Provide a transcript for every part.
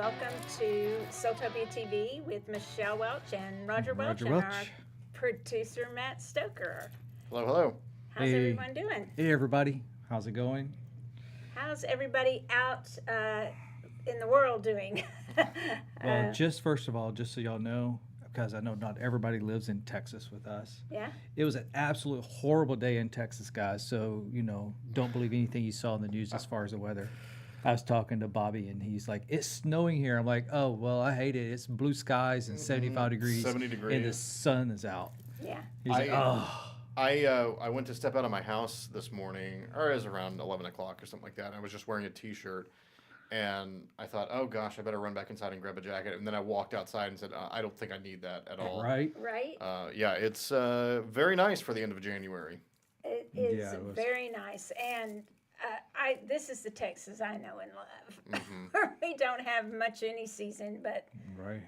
welcome to SoulTopia TV with Michelle Welch and Roger Welch and our producer Matt Stoker. Hello, hello. How's everyone doing? Hey, everybody. How's it going? How's everybody out in the world doing? Well, just first of all, just so y'all know, because I know not everybody lives in Texas with us. Yeah. It was an absolute horrible day in Texas, guys. So, don't believe anything you saw in the news as far as the weather. I was talking to Bobby, and he's like, it's snowing here. I'm like, oh, well, I hate it. It's blue skies and 75 degrees. 70 degrees. And the sun is out. Yeah. He's like, oh. I went to step out of my house this morning, or it was around 11 o'clock or something like that. And I was just wearing a T-shirt. And I thought, oh, gosh, I better run back inside and grab a jacket. And then I walked outside and said, I don't think I need that at all. Right? Right. Yeah, it's very nice for the end of January. It is very nice. And this is the Texas I know and love. Mm-hmm. We don't have much any season, but Right.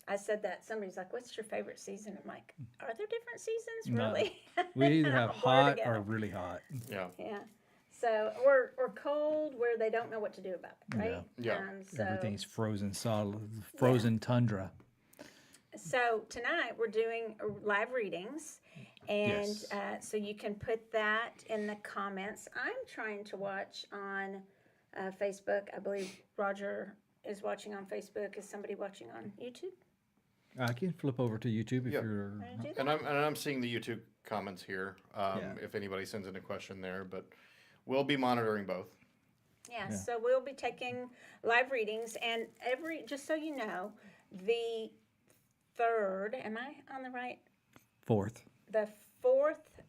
I said that. Somebody's like, what's your favorite season? I'm like, are there different seasons? No. Really? We either have hot together. or really hot. Yeah. Yeah. So, or cold where they don't know what to do about it, right? Yeah. So, Everything's frozen solid, frozen tundra. So tonight we're doing live readings, and Yes. So you can put that in the comments. I'm trying to watch on Facebook. I believe Roger is watching on Facebook. Is somebody watching on YouTube? I can flip over to YouTube if Yep. you're. Wanna do that? And I'm seeing the YouTube comments here. If anybody sends in a question there, but we'll be monitoring both. Yeah, so we'll be taking live readings, and just so you know, the third, am I on the right? Fourth. The fourth,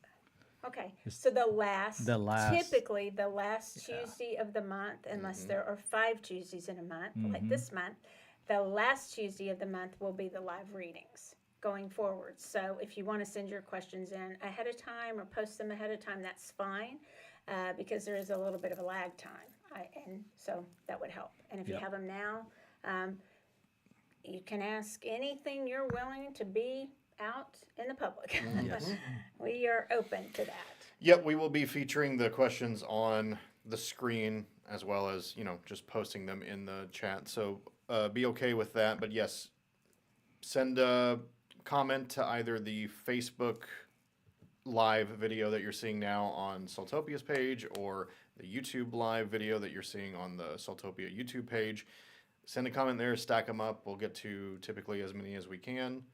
okay, so the last, typically the last Tuesday of the month, unless there are 5 Tuesdays in a month, like this month, the last Tuesday of the month will be the live readings going forward. So if you want to send your questions in ahead of time or post them ahead of time, that's fine, because there is a little bit of a lag time, and so that would help. And if you have them now, you can ask anything you're willing to be out in the public. Yes. We are open to that. Yep, we will be featuring the questions on the screen as well as, just posting them in the chat. So be okay with that. But yes, send a comment to either the Facebook live video that you're seeing now on SoulTopia's page or the YouTube live video that you're seeing on the SoulTopia YouTube page. Send a comment there, stack them up. We'll get to typically as many as we can.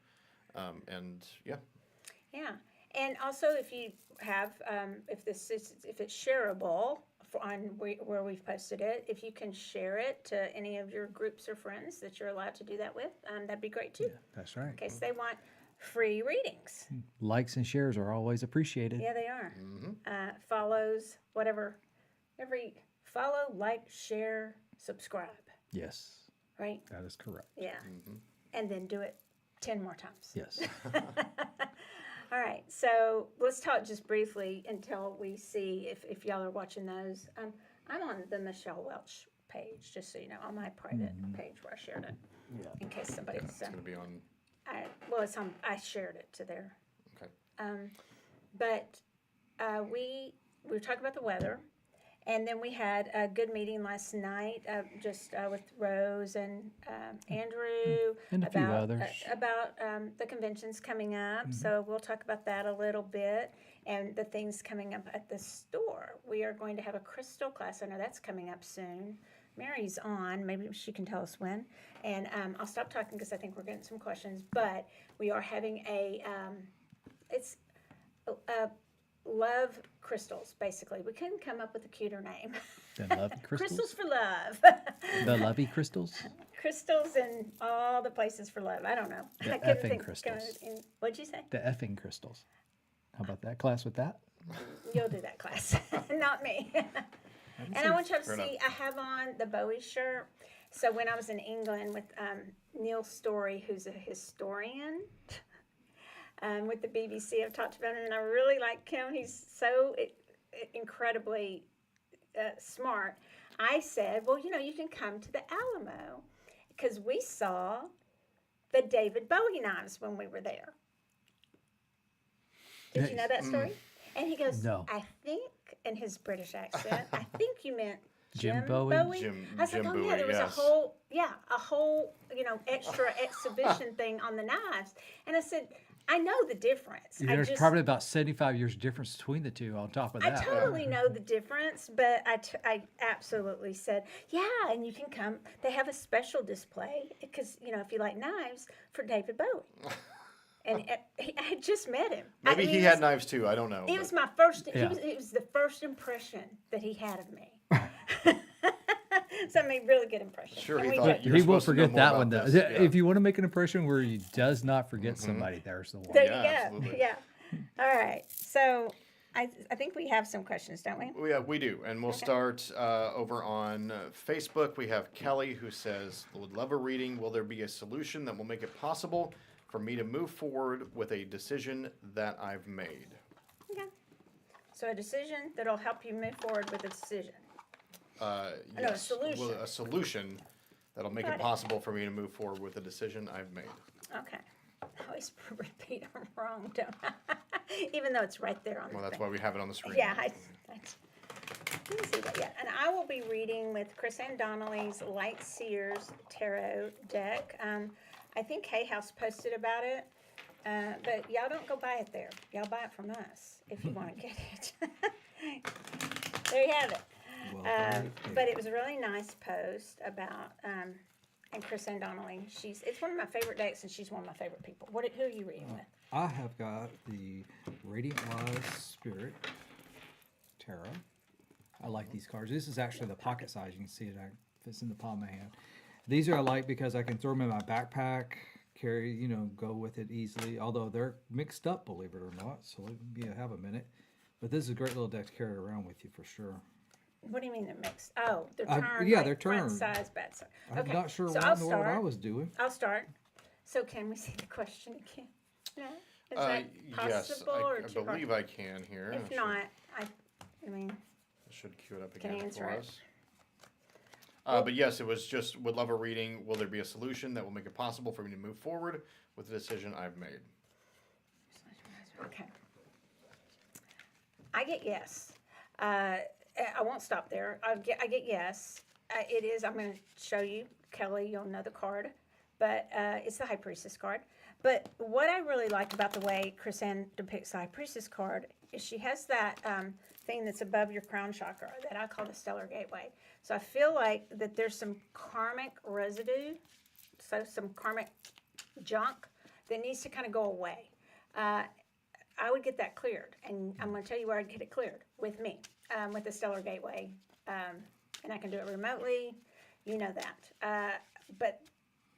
Yeah. And also if you have, if it's shareable where we've posted it, if you can share it to any of your groups or friends that you're allowed to do that with, that'd be great too. Yeah, that's right. In case they want free readings. Likes and shares are always appreciated. Yeah, they are. Follows, whatever. Follow, like, share, subscribe. Yes. Right? That is correct. Yeah. And then do it 10 more times. Yes. All right. So let's talk just briefly until we see if y'all are watching those. I'm on the Michelle Welch page, just so you know, on my private page where I shared it. Yeah. In case somebody's... It's going to be on. It's on. I shared it to there. Okay. But we were talking about the weather. And then we had a good meeting last night, with Rose and Andrew And a few others. About the conventions coming up. So we'll talk about that a little bit, and the things coming up at the store. We are going to have a crystal class. I know that's coming up soon. Mary's on. Maybe she can tell us when. And I'll stop talking because I think we're getting some questions. But we are having love crystals, basically. We couldn't come up with a cuter name. The lovey crystals? Crystals for love. The lovey crystals? Crystals in all the places for love. I don't know. The I couldn't effing think. crystals. What'd you say? The effing crystals. How about that class with that? You'll do that class, not me. And I want you to see, I have on the Bowie shirt. So when I was in England with Neil Story, who's a historian, with the BBC, I've talked about him, and I really like him. He's so incredibly smart. I said, well, you can come to the Alamo because we saw the David Bowie knives when we were there. Did you know that story? And he goes, No. I think, in his British accent, I think you meant Jim Bowie? Jim I was like, oh Bowie, yeah, there was yes. a whole, extra exhibition thing on the knives. And I said, I know the difference. There's probably about 75 years difference between the two on top of I that. totally know the difference, but I absolutely said, yeah, and you can come. They have a special display because, if you like knives, for David Bowie. And I had just met him. Maybe he had knives too. I don't know. It was my first. Yeah. It was the first impression that he had of me. So I made really good impression. Sure, And he we thought joked. you were He won't supposed to know forget more that about one, though. this. Yeah. If you want to make an impression where he does not forget somebody, there's the one. There Yeah, you go. absolutely. Yeah. All right. So I think we have some questions, don't we? We do. And we'll start over on Facebook. We have Kelly who says, would love a reading. Will there be a solution that will make it possible for me to move forward with a decision that I've made? Okay. So a decision that'll help you move forward with a decision. Yes. a solution. Well, a solution that'll make Got it it. possible for me to move forward with a decision I've made. Okay. I always repeat them wrong, don't I? Even though it's right there on Well, the that's thing. why we have it on the screen. Yeah, I didn't see that yet. And I will be reading with Chris Ann Donnelly's Light Seers Tarot deck. I think Hay House posted about it, but y'all don't go buy it there. Y'all buy it from us if you want to get it. There you have it. But it was a really nice post about, and Chris Ann Donnelly. It's one of my favorite decks, and she's one of my favorite people. Who are you reading with? I have got the Radiant Wise Spirit Tarot. I like these cards. This is actually the pocket size. You can see it fits in the palm of my hand. These are I like because I can throw them in my backpack, carry, go with it easily. Although they're mixed up, believe it or not. So let me have a minute. But this is a great little deck to carry around with you for sure. What do you mean they're mixed? Oh, they're turned. Yeah, like they're front turned. size, back size. I'm not sure so what I'll in the world I start. was doing. I'll start. So can we see the question again? No? Is that Yes, possible or I too hard? believe I can here. If not, I mean, I should cue it up Can again answer for it. us. But yes, it was just would love a reading. Will there be a solution that will make it possible for me to move forward with the decision I've made? okay. I get yes. I won't stop there. I get yes. It is. I'm going to show you, Kelly. You'll know the card, but it's the High Priestess card. But what I really like about the way Chris Ann depicts the High Priestess card is she has that thing that's above your crown chakra that I call the Stellar Gateway. So I feel like that there's some karmic residue, so some karmic junk that needs to kind of go away. I would get that cleared, and I'm going to tell you where I'd get it cleared with me, with the Stellar Gateway, and I can do it remotely. You know that, but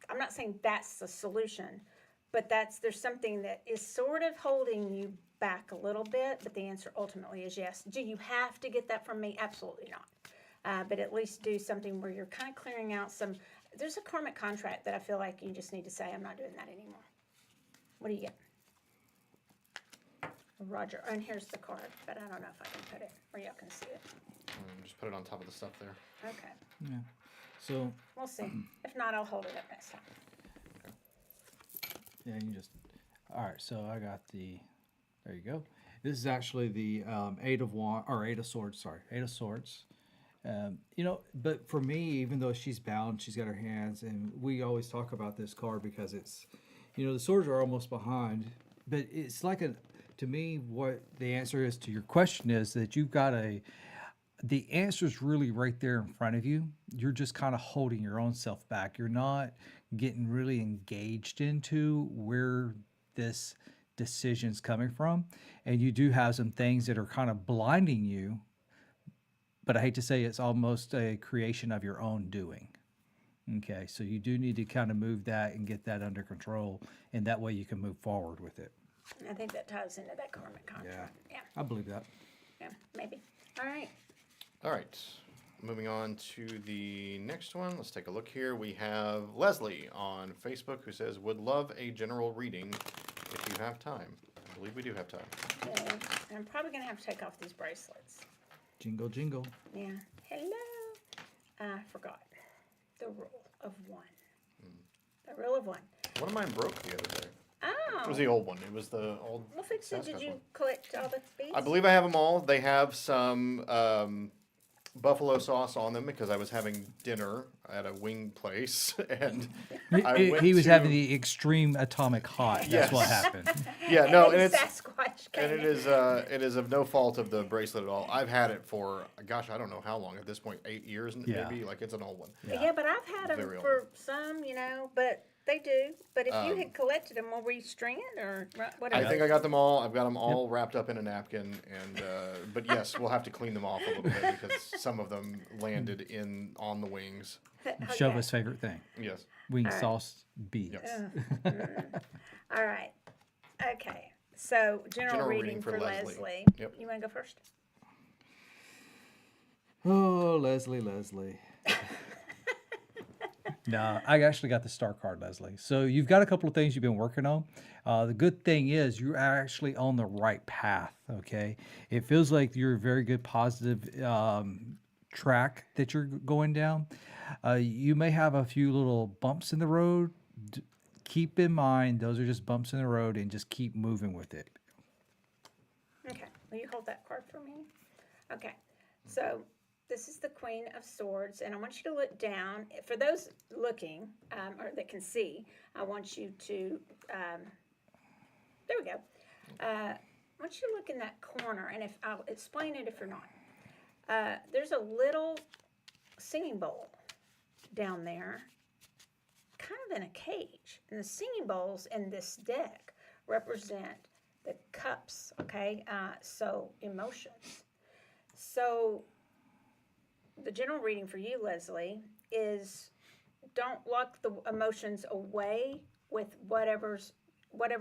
I'm not saying that's the solution. But there's something that is sort of holding you back a little bit, but the answer ultimately is yes. Do you have to get that from me? Absolutely not. But at least do something where you're kind of clearing out there's a karmic contract that I feel like you just need to say, I'm not doing that anymore. What do you get? Roger. And here's the card, but I don't know if I can put it where y'all can see it. Just put it on top of the stuff there. Okay. Yeah. So We'll see. If not, I'll hold it up next time. yeah, you just. All right. So I got the. There you go. This is actually the Eight of Swords. Sorry, Eight of Swords. But for me, even though she's bound, she's got her hands, and we always talk about this card because it's, the swords are almost behind, but it's like to me, what the answer is to your question is that you've got the answer is really right there in front of you. You're just kind of holding your own self back. You're not getting really engaged into where this decision's coming from. And you do have some things that are kind of blinding you, but I hate to say it's almost a creation of your own doing. Okay, so you do need to kind of move that and get that under control, and that way you can move forward with it. I think that ties into that karmic contract. Yeah. I believe that. Yeah, maybe. All right. All right. Moving on to the next one. Let's take a look here. We have Leslie on Facebook who says, would love a general reading if you have time. I believe we do have time. Okay. I'm probably going to have to take off these bracelets. Jingle, jingle. Yeah. Hello. I forgot. The rule of one. The rule of one. One of mine broke the other day. Oh. It was the old one. It was the old. Well, fix it. Did Sasquatch you one. collect all the beads? I believe I have them all. They have some buffalo sauce on them because I was having dinner at a wing place, and He was having the extreme atomic hot. That's what happened. Yeah, no, and Sasquatch came it is of no fault of the bracelet at all. I've had it for, gosh, I don't know how long at this point, 8 years maybe. Like, it's an old one. Yeah, but I've had them Very for some, but they do. But if you had collected them, will we string it or whatever? I think I got them all. I've got them all wrapped up in a napkin, and but yes, we'll have to clean them off a little bit because some of them landed on the wings. Shova's favorite thing. Yes. Wing sauce beads. All right. Okay. So general reading for Leslie. Yep. You want to go first? Oh, Leslie. No, I actually got the star card, Leslie. So you've got a couple of things you've been working on. The good thing is you're actually on the right path, okay? It feels like you're a very good positive track that you're going down. You may have a few little bumps in the road. Keep in mind, those are just bumps in the road, and just keep moving with it. Okay. Will you hold that card for me? Okay. So this is the Queen of Swords, and I want you to look down. For those looking or that can see, I want you to, there we go. I want you to look in that corner, and I'll explain it if you're not. There's a little singing bowl down there, kind of in a cage. And the singing bowls in this deck represent the cups, okay? So emotions. So the general reading for you, Leslie, is don't lock the emotions away with whatever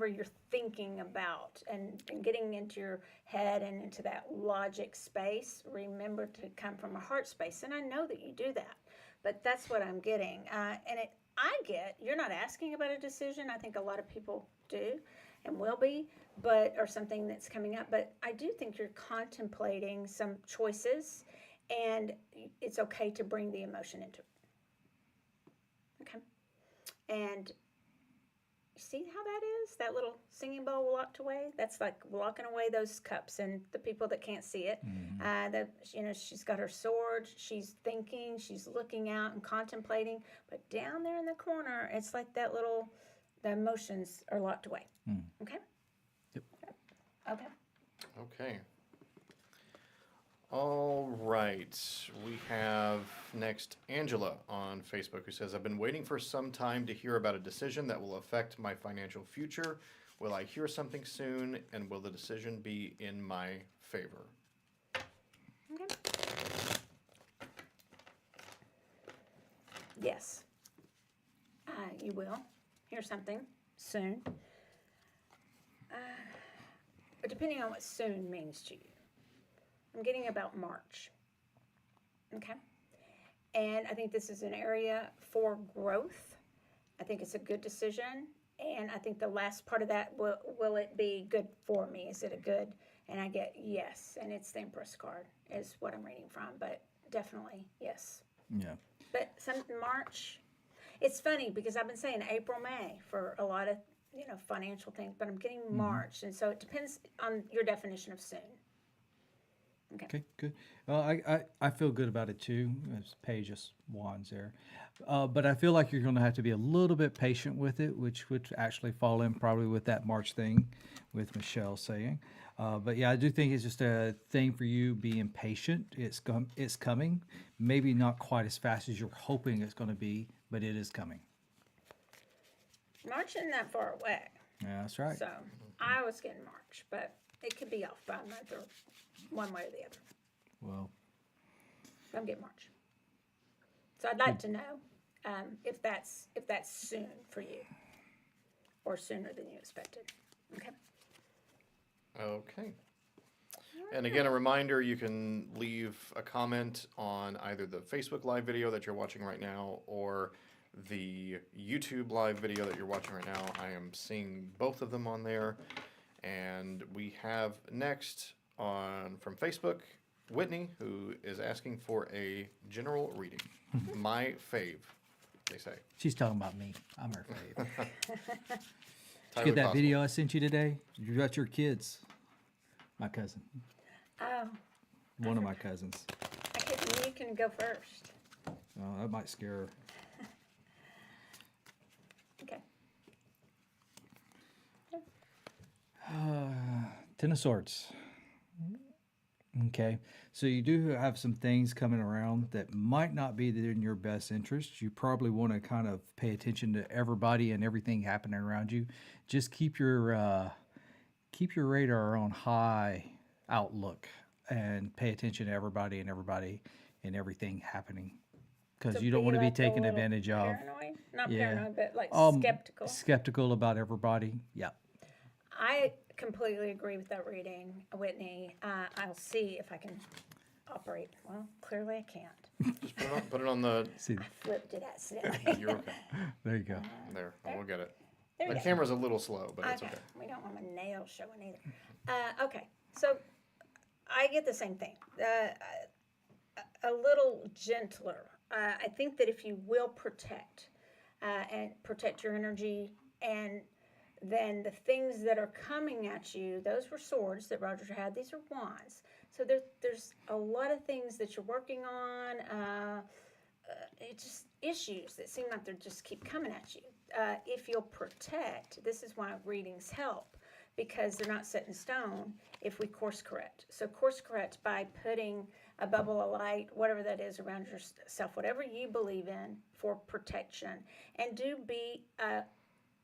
you're thinking about and getting into your head and into that logic space. Remember to come from a heart space. And I know that you do that, but that's what I'm getting. You're not asking about a decision. I think a lot of people do and will be, or something that's coming up. But I do think you're contemplating some choices, and it's okay to bring the emotion into it. Okay. And see how that is? That little singing bowl locked away? That's like locking away those cups, and the people that can't see it. She's got her sword. She's thinking. She's looking out and contemplating. But down there in the corner, it's like the emotions are locked away. Okay? Yep. Okay. Okay. All right. We have next Angela on Facebook who says, I've been waiting for some time to hear about a decision that will affect my financial future. Will I hear something soon, and will the decision be in my favor? Okay. Yes. You will hear something soon. But depending on what soon means to you. I'm getting about March. Okay? And I think this is an area for growth. I think it's a good decision. And I think the last part of that, will it be good for me? Is it a good? And I get yes. And it's the Empress card is what I'm reading from. But definitely yes. Yeah. But March, it's funny because I've been saying April, May for a lot of, financial things. But I'm getting March. And so it depends on your definition of soon. Okay, good. Well, I feel good about it too. It's Page of Wands there. But I feel like you're going to have to be a little bit patient with it, which would actually fall in probably with that March thing with Michelle saying. But yeah, I do think it's just a thing for you being patient. It's coming. Maybe not quite as fast as you're hoping it's going to be, but it is coming. March isn't that far away. Yeah, that's right. So I was getting March, but it could be off by a month or one way or the other. Well, I'm getting March. So I'd like to know if that's soon for you, or sooner than you expected. Okay. Okay. And again, a reminder, you can leave a comment on either the Facebook Live video that you're watching right now or the YouTube Live video that you're watching right now. I am seeing both of them on there. And we have next from Facebook, Whitney, who is asking for a general reading. My fave, they say. she's talking about me. I'm her fave. Did you Entirely get that possible. video I sent you today? You got your kids. My cousin. Oh, One of my cousins. I couldn't mute can go first. Oh, that might scare her. Okay. Ten of Swords. Okay, so you do have some things coming around that might not be in your best interest. You probably want to kind of pay attention to everybody and everything happening around you. Just keep your radar on high outlook and pay attention to everybody and everything happening, because So you don't be want to be like a taken little advantage of. Paranoid? Not Yeah. paranoid, but like skeptical. Skeptical about everybody. Yeah. I completely agree with that reading, Whitney. I'll see if I can operate. Well, clearly I can't. Just put it on the. See, I flipped it accidentally. You're okay. there you go. There, we'll get it. There we The go. camera's a little slow, but it's okay. We don't want my nails showing either. Okay, so I get the same thing. A little gentler. I think that if you will protect and protect your energy, and then the things that are coming at you, those were swords that Roger had. These are wands. So there's a lot of things that you're working on. It's just issues that seem like they just keep coming at you. If you'll protect, this is why readings help, because they're not set in stone if we course correct. So course correct by putting a bubble of light, whatever that is, around yourself, whatever you believe in for protection. And do be,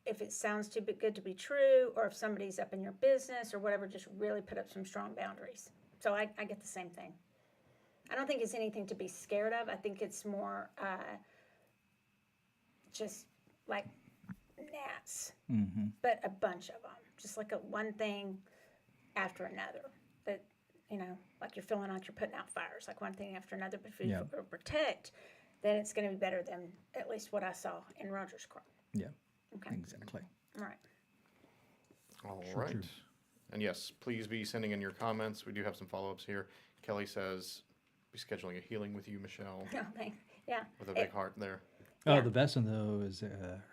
if it sounds too good to be true, or if somebody's up in your business or whatever, just really put up some strong boundaries. So I get the same thing. I don't think it's anything to be scared of. I think it's more just like gnats, but a bunch of them, just like one thing after another. That, like you're feeling like you're putting out fires, like one thing after another. But if you protect, then it's going to be better than at least what I saw in Roger's card. Yeah. Okay. Exactly. All right. All Sure, right. true. And yes, please be sending in your comments. We do have some follow-ups here. Kelly says, be scheduling a healing with you, Michelle, No, thanks. Yeah. with a big heart there. Oh, Yeah. the best one though is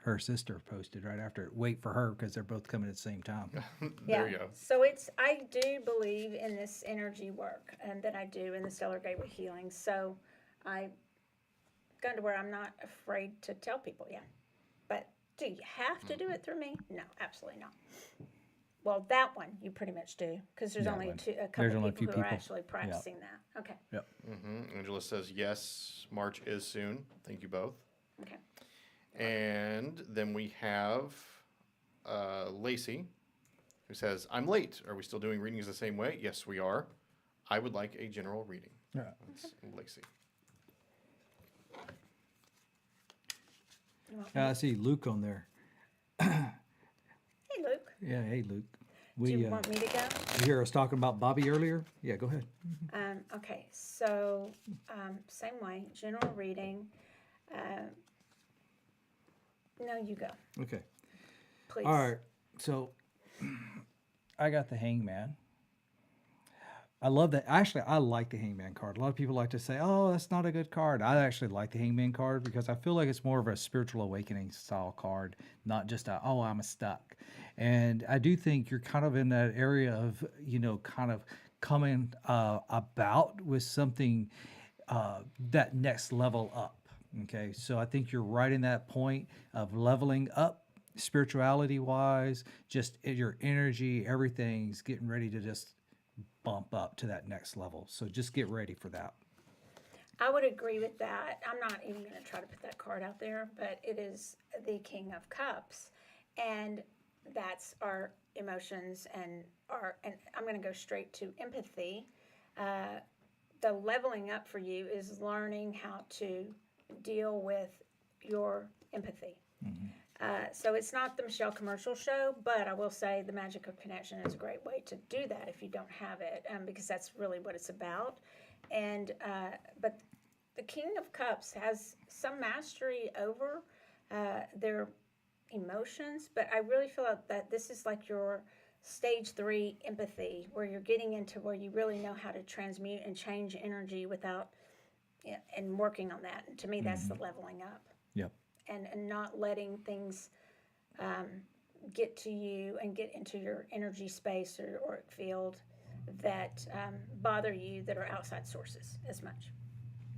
her sister posted right after. Wait for her because they're both coming at the same time. There you go. So I do believe in this energy work, and that I do in the Stellar Gateway healing. So I've gotten to where I'm not afraid to tell people, But do you have to do it through me? No, absolutely not. Well, that one you pretty much do, because there's That only one. a couple There's only a people few who are people. actually practicing that. Okay. Yep. Angela says, yes, March is soon. Thank you both. Okay. And then we have Lacey, who says, I'm late. Are we still doing readings the same way? Yes, we are. I would like a general reading. Yeah. That's Lacey. I see Luke on there. Hey, Luke. Yeah. Hey, Luke. Do you want me to go? You hear us talking about Bobby earlier? Yeah. Go ahead. Okay, so same way, general reading. No, you go, Okay. please. All right. So I got the Hangman. I love that. Actually, I like the Hangman card. A lot of people like to say, oh, that's not a good card. I actually like the Hangman card because I feel like it's more of a spiritual awakening style card, not just I'm stuck. And I do think you're kind of in that area of, kind of coming about with something that next level up. Okay. So I think you're right in that point of leveling up spirituality wise, just your energy, everything's getting ready to just bump up to that next level. So just get ready for that. I would agree with that. I'm not even going to try to put that card out there, but it is the King of Cups, and that's our emotions and I'm going to go straight to empathy. The leveling up for you is learning how to deal with your empathy. So it's not the Michelle commercial show, but I will say the Magic of Connection is a great way to do that if you don't have it, because that's really what it's about. And but the King of Cups has some mastery over their emotions, but I really feel like that this is like your stage 3 empathy, where you're getting into where you really know how to transmute and change energy without and working on that. And to me, that's the leveling up. Yep. And not letting things get to you and get into your energy space or field that bother you, that are outside sources as much.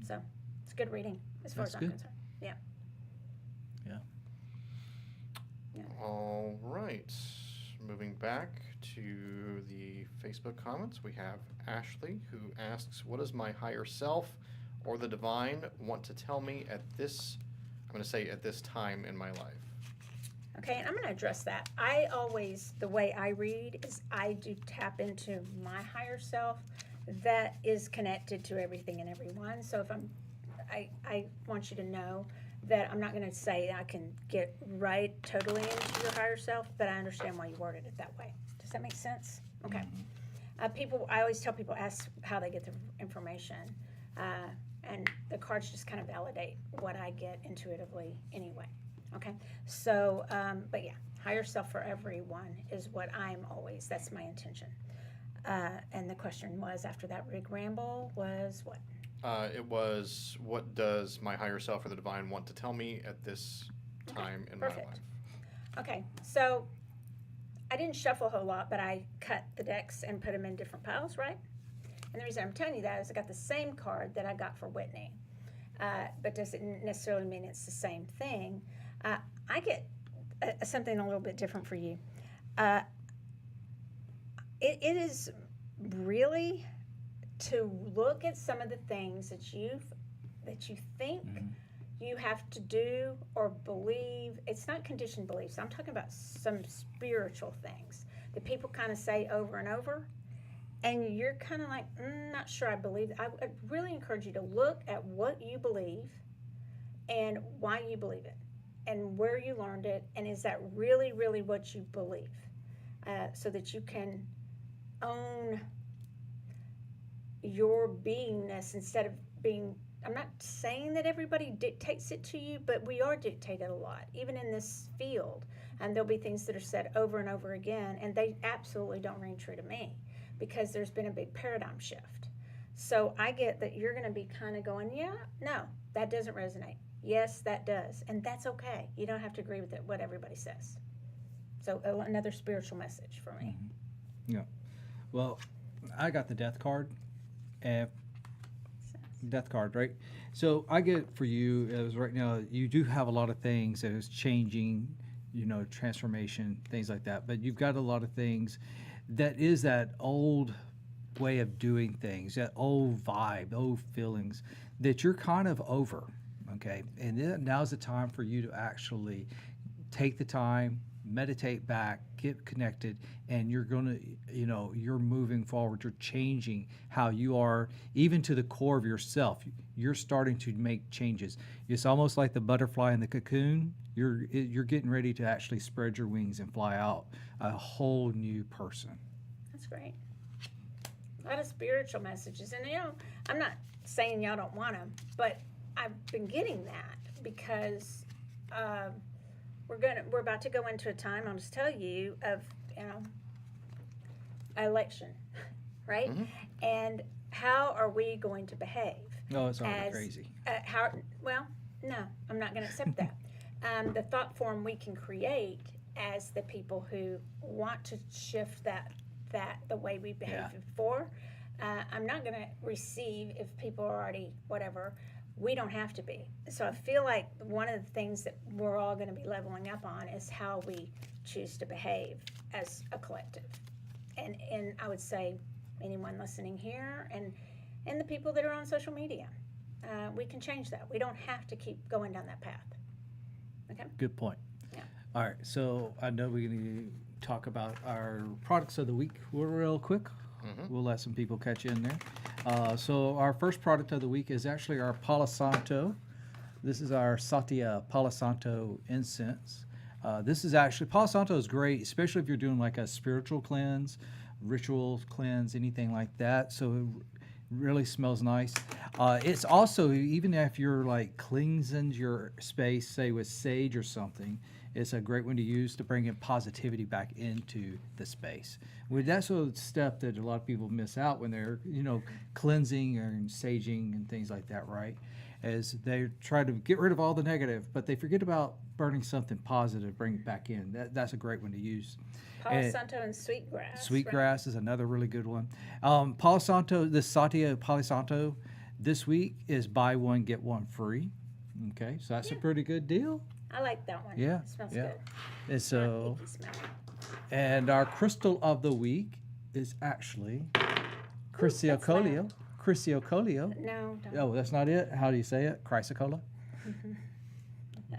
So it's good reading as far as I'm concerned. Yeah. All right. Moving back to the Facebook comments, we have Ashley, who asks, what does my higher self or the divine want to tell me at this, I'm going to say at this time in my life? Okay, and I'm going to address that. The way I read is I do tap into my higher self that is connected to everything and everyone. So if I want you to know that I'm not going to say I can get right totally into your higher self, but I understand why you worded it that way. Does that make sense? Okay. I always tell people, ask how they get the information. And the cards just kind of validate what I get intuitively anyway. Okay. So, but yeah, higher self for everyone is what that's my intention. And the question was, after that rig ramble, was what? It was, what does my higher self or the divine want to tell me at this time in my life? Okay, so I didn't shuffle a whole lot, but I cut the decks and put them in different piles, right? And the reason I'm telling you that is I got the same card that I got for Whitney, but doesn't necessarily mean it's the same thing. I get something a little bit different for you. It is really to look at some of the things that you think you have to do or believe. It's not conditioned beliefs. I'm talking about some spiritual things that people kind of say over and over, and you're kind of like, not sure I believe. I really encourage you to look at what you believe and why you believe it and where you learned it, and is that really, really what you believe, so that you can own your beingness instead of being. I'm not saying that everybody dictates it to you, but we are dictated a lot, even in this field. And there'll be things that are said over and over again, and they absolutely don't ring true to me because there's been a big paradigm shift. So I get that you're going to be kind of going, yeah, no, that doesn't resonate. Yes, that does. And that's okay. You don't have to agree with what everybody says. So another spiritual message for me. Yeah. Well, I got the death card. Death card, right? So I get for you, as right now, you do have a lot of things that is changing, transformation, things like that. But you've got a lot of things that is that old way of doing things, that old vibe, old feelings that you're kind of over, okay? And then now's the time for you to actually take the time, meditate back, get connected, and you're going to, you're moving forward. You're changing how you are, even to the core of yourself. You're starting to make changes. It's almost like the butterfly in the cocoon. You're getting ready to actually spread your wings and fly out a whole new person. That's great. A lot of spiritual messages. And, I'm not saying y'all don't want them, but I've been getting that because we're about to go into a time, I'll just tell you, of election, right? And how are we going to behave? No, it's already crazy. Well, no, I'm not going to accept that. The thought form we can create as the people who want to shift that the way we behaved before. I'm not going to receive if people are already whatever. We don't have to be. So I feel like one of the things that we're all going to be leveling up on is how we choose to behave as a collective. And I would say anyone listening here and the people that are on social media, we can change that. We don't have to keep going down that path. Okay? Good point. Yeah. All right. So I know we're going to talk about our products of the week real quick. We'll let some people catch in there. So our first product of the week is actually our Palo Santo. This is our Satya Palo Santo incense. This is actually, Palo Santo is great, especially if you're doing like a spiritual cleanse, ritual cleanse, anything like that. So it really smells nice. It's also, even if you're like cleansing your space, say with sage or something, it's a great one to use to bring in positivity back into the space. Well, that's a step that a lot of people miss out when they're, cleansing or saging and things like that, right? As they try to get rid of all the negative, but they forget about burning something positive, bring it back in. That's a great one to use. Palo Santo and sweetgrass. Sweetgrass is another really good one. Palo Santo, the Satya Palo Santo, This week is buy one, get one free. Okay, so that's a pretty good deal. I like that one. Yeah, It smells yeah. good. And so, Icky smell. and our crystal of the week is actually Chrysocolio. Chrysocolio. No, don't. Oh, that's not it? How do you say it? Chrysocolla?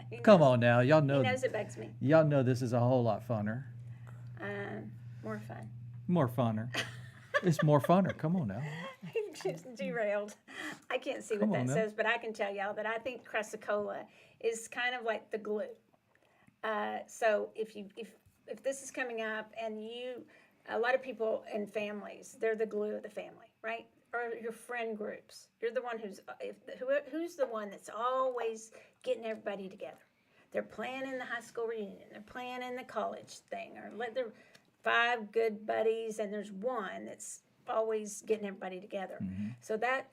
He Come knows- on now. Y'all He know, knows it bugs me. y'all know this is a whole lot funner. More fun. More funner. It's more funner. Come on now. Just derailed. I can't see Come what on that now. says, but I can tell y'all that I think Chrysocolla is kind of like the glue. So if this is coming up and a lot of people in families, they're the glue of the family, right? Or your friend groups. You're the one who's the one that's always getting everybody together. They're planning the high school reunion. They're planning the college thing, or they're 5 good buddies, and there's one that's always getting everybody together. So that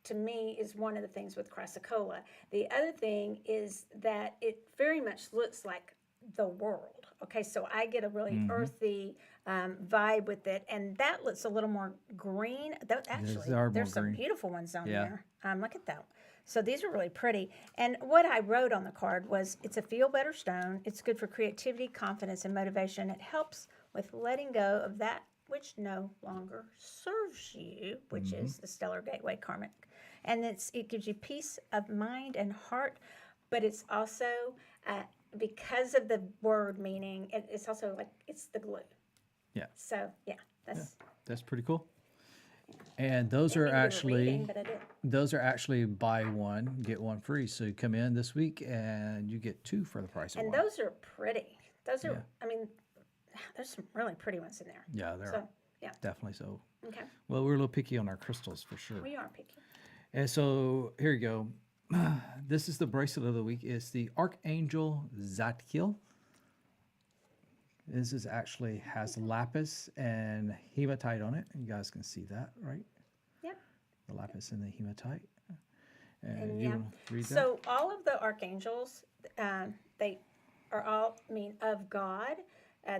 to me is one of the things with Chrysocolla. The other thing is that it very much looks like the world. Okay, so I get a really earthy vibe with it, and that looks a little more green. Actually, are more there's some green. beautiful ones on Yeah. there. Look at that. So these are really pretty. And what I wrote on the card was, it's a feel better stone. It's good for creativity, confidence, and motivation. It helps with letting go of that which no longer serves you, which is the stellar gateway karmic. And it gives you peace of mind and heart, but it's also, because of the word meaning, it's also like it's the glue. Yeah. So, yeah, That's pretty cool. And those maybe are you were actually reading, but I didn't. buy one, get one free. So you come in this week and you get 2 for the price of And one. those are pretty. Those are, Yeah. I mean, there's some really pretty ones in there. Yeah, they're So, yeah. definitely so. Okay. Well, we're a little picky on our crystals for sure. We are picky. And so here you go. This is the bracelet of the week. It's the Archangel Zadkiel. This is actually has lapis and hematite on it. You guys can see that, right? Yep. The lapis and the hematite. And And you yeah. wanna read that? So all of the archangels, they are all of God,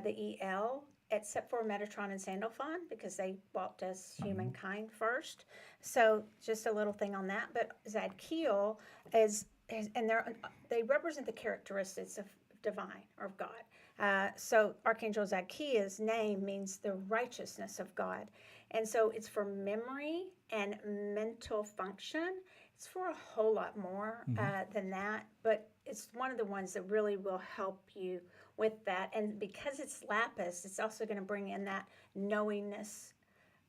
the EL, except for Metatron and Sandalphon, because they walked as humankind first. So just a little thing on that. But Zadkiel and they represent the characteristics of divine or of God. So Archangel Zadkiel's name means the righteousness of God. And so it's for memory and mental function. It's for a whole lot more than that, but it's one of the ones that really will help you with that. And because it's lapis, it's also going to bring in that knowingness,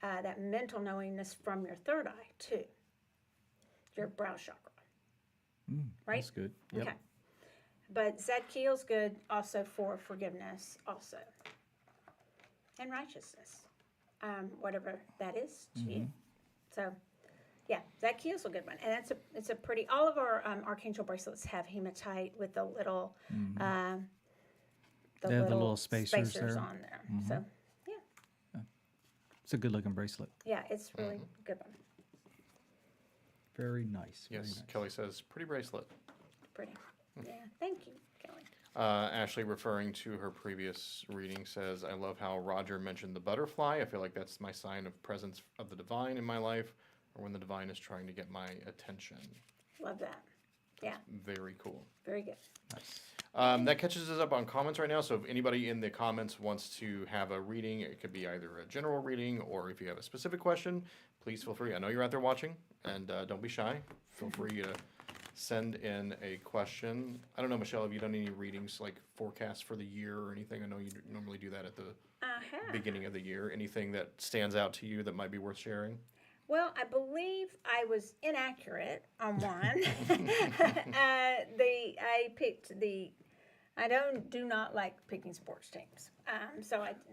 that mental knowingness from your third eye too, your brow chakra. Right? That's good. Yep. Okay. But Zadkiel's good also for forgiveness also. And righteousness. Whatever that is to you. So, yeah, Zadkiel's a good one. And it's a pretty, all of our Archangel bracelets have hematite with the little, They have the little spacers there. on there. So, yeah. It's a good looking bracelet. Yeah, it's really a good one. Very nice. Very Yes, nice. Kelly says, pretty bracelet. Pretty. Yeah, thank you, Kelly. Ashley, referring to her previous reading, says, I love how Roger mentioned the butterfly. I feel like that's my sign of presence of the divine in my life, or when the divine is trying to get my attention. Love that. Yeah, Very cool. very good. That catches us up on comments right now. So if anybody in the comments wants to have a reading, it could be either a general reading or if you have a specific question, please feel free. I know you're out there watching, and don't be shy. Feel free to send in a question. I don't know, Michelle, have you done any readings, like forecasts for the year or anything? I know you normally do that at the beginning of the year. Anything that stands out to you that might be worth sharing? Well, I believe I was inaccurate on one. I do not like picking sports teams.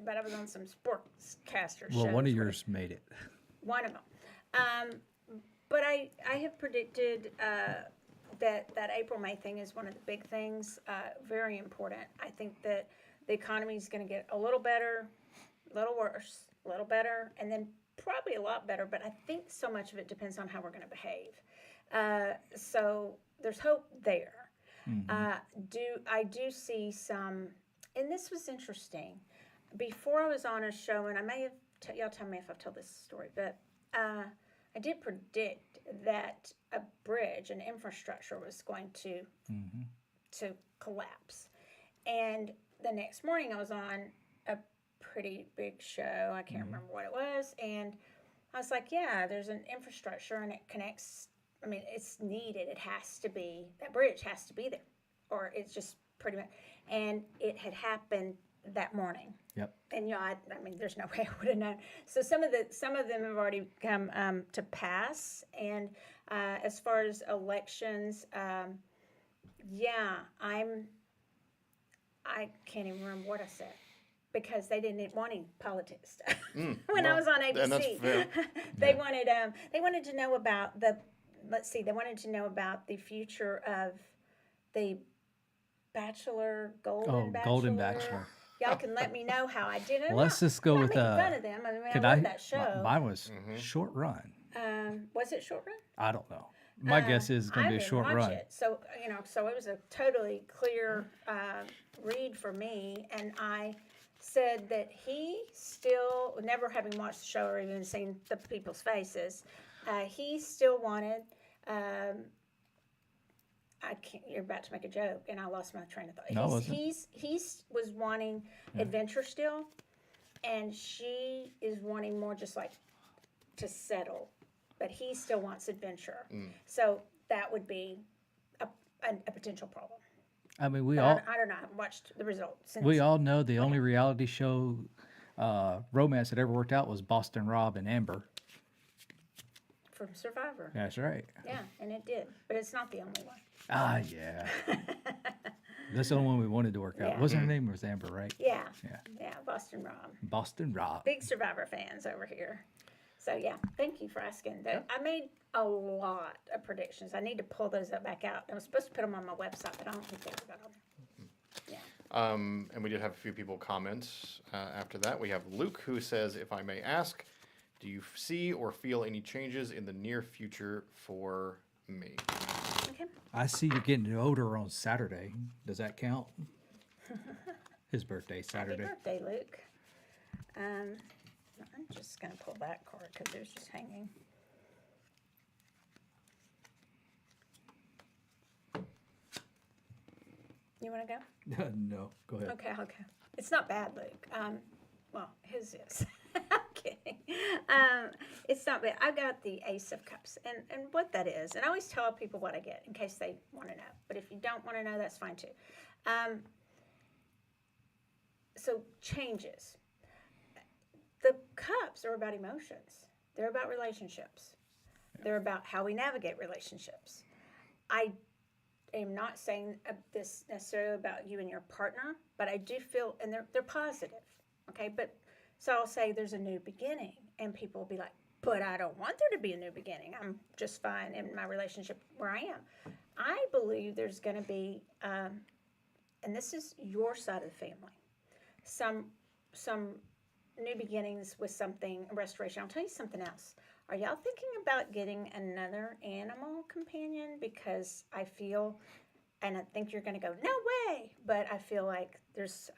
But I was on some sportscaster shows. Well, one of yours made it. One of them. But I have predicted that April-May thing is one of the big things, very important. I think that the economy is going to get a little better, a little worse, a little better, and then probably a lot better, but I think so much of it depends on how we're going to behave. So there's hope there. I do see some, and this was interesting. Before I was on a show, and I may have, y'all tell me if I've told this story, but I I did predict that a bridge, an infrastructure, was going to collapse. And the next morning, I was on a pretty big show. I can't remember what it was, and I was like, "Yeah, there's an infrastructure, and it connects. I mean, it's needed. It has to be that bridge has to be there, or it's just pretty much." And it had happened that morning. Yep. And I mean, there's no way I would have known. So some of them have already come to pass. And as far as elections, yeah, I can't even remember what I said because they didn't want any politics stuff when I was on ABC. And that's fair. They wanted to know about they wanted to know about the future of the Golden Bachelor. Y'all can let me know how I did it. Let's just go with fun of them. I mean, I love that show. Mine was Short Run. Was it Short Run? I don't know. My guess is it's going to be a short run. It. So so it was a totally clear read for me, and I said that he still, never having watched the show or even seen the people's faces, he still wanted. You're about to make a joke, and I lost my train of thought. No, he was wanting adventure still, and she is wanting more just like to settle, but he still wants adventure. So that would be a potential problem. I mean, I don't know. I haven't watched the results since. We all know the only reality show romance that ever worked out was Boston Rob and Amber. From Survivor. That's right. Yeah, and it did, but it's not the only one. Ah, yeah. That's the only one we wanted to work out. Yeah. Wasn't her name was Amber, right? Yeah. Boston Rob. Boston Rob. Big Survivor fans over here. So yeah, thank you for asking. I made a lot of predictions. I need to pull those back out. I was supposed to put them on my website, but I don't think they ever got on there. Yeah. And we did have a few people comment after that. We have Luke who says, if I may ask, do you see or feel any changes in the near future for me? Okay. I see you're getting older on Saturday. Does that count? His birthday, Saturday. Happy birthday, Luke. I'm just going to pull that card because it was just hanging. You want to go? No, go ahead. Okay. It's not bad, Luke. Well, his is. I'm kidding. It's not bad. I got the Ace of Cups, and what that is, and I always tell people what I get in case they want to know. But if you don't want to know, that's fine too. So changes. The cups are about emotions. They're about relationships. They're about how we navigate relationships. I am not saying this necessarily about you and your partner, but I do feel, and they're positive. Okay, but so I'll say there's a new beginning, and people will be like, but I don't want there to be a new beginning. I'm just fine in my relationship where I am. I believe there's going to be, and this is your side of the family, some new beginnings with something, restoration. I'll tell you something else. Are y'all thinking about getting another animal companion? Because I feel, and I think you're going to go, no way, but I feel like there's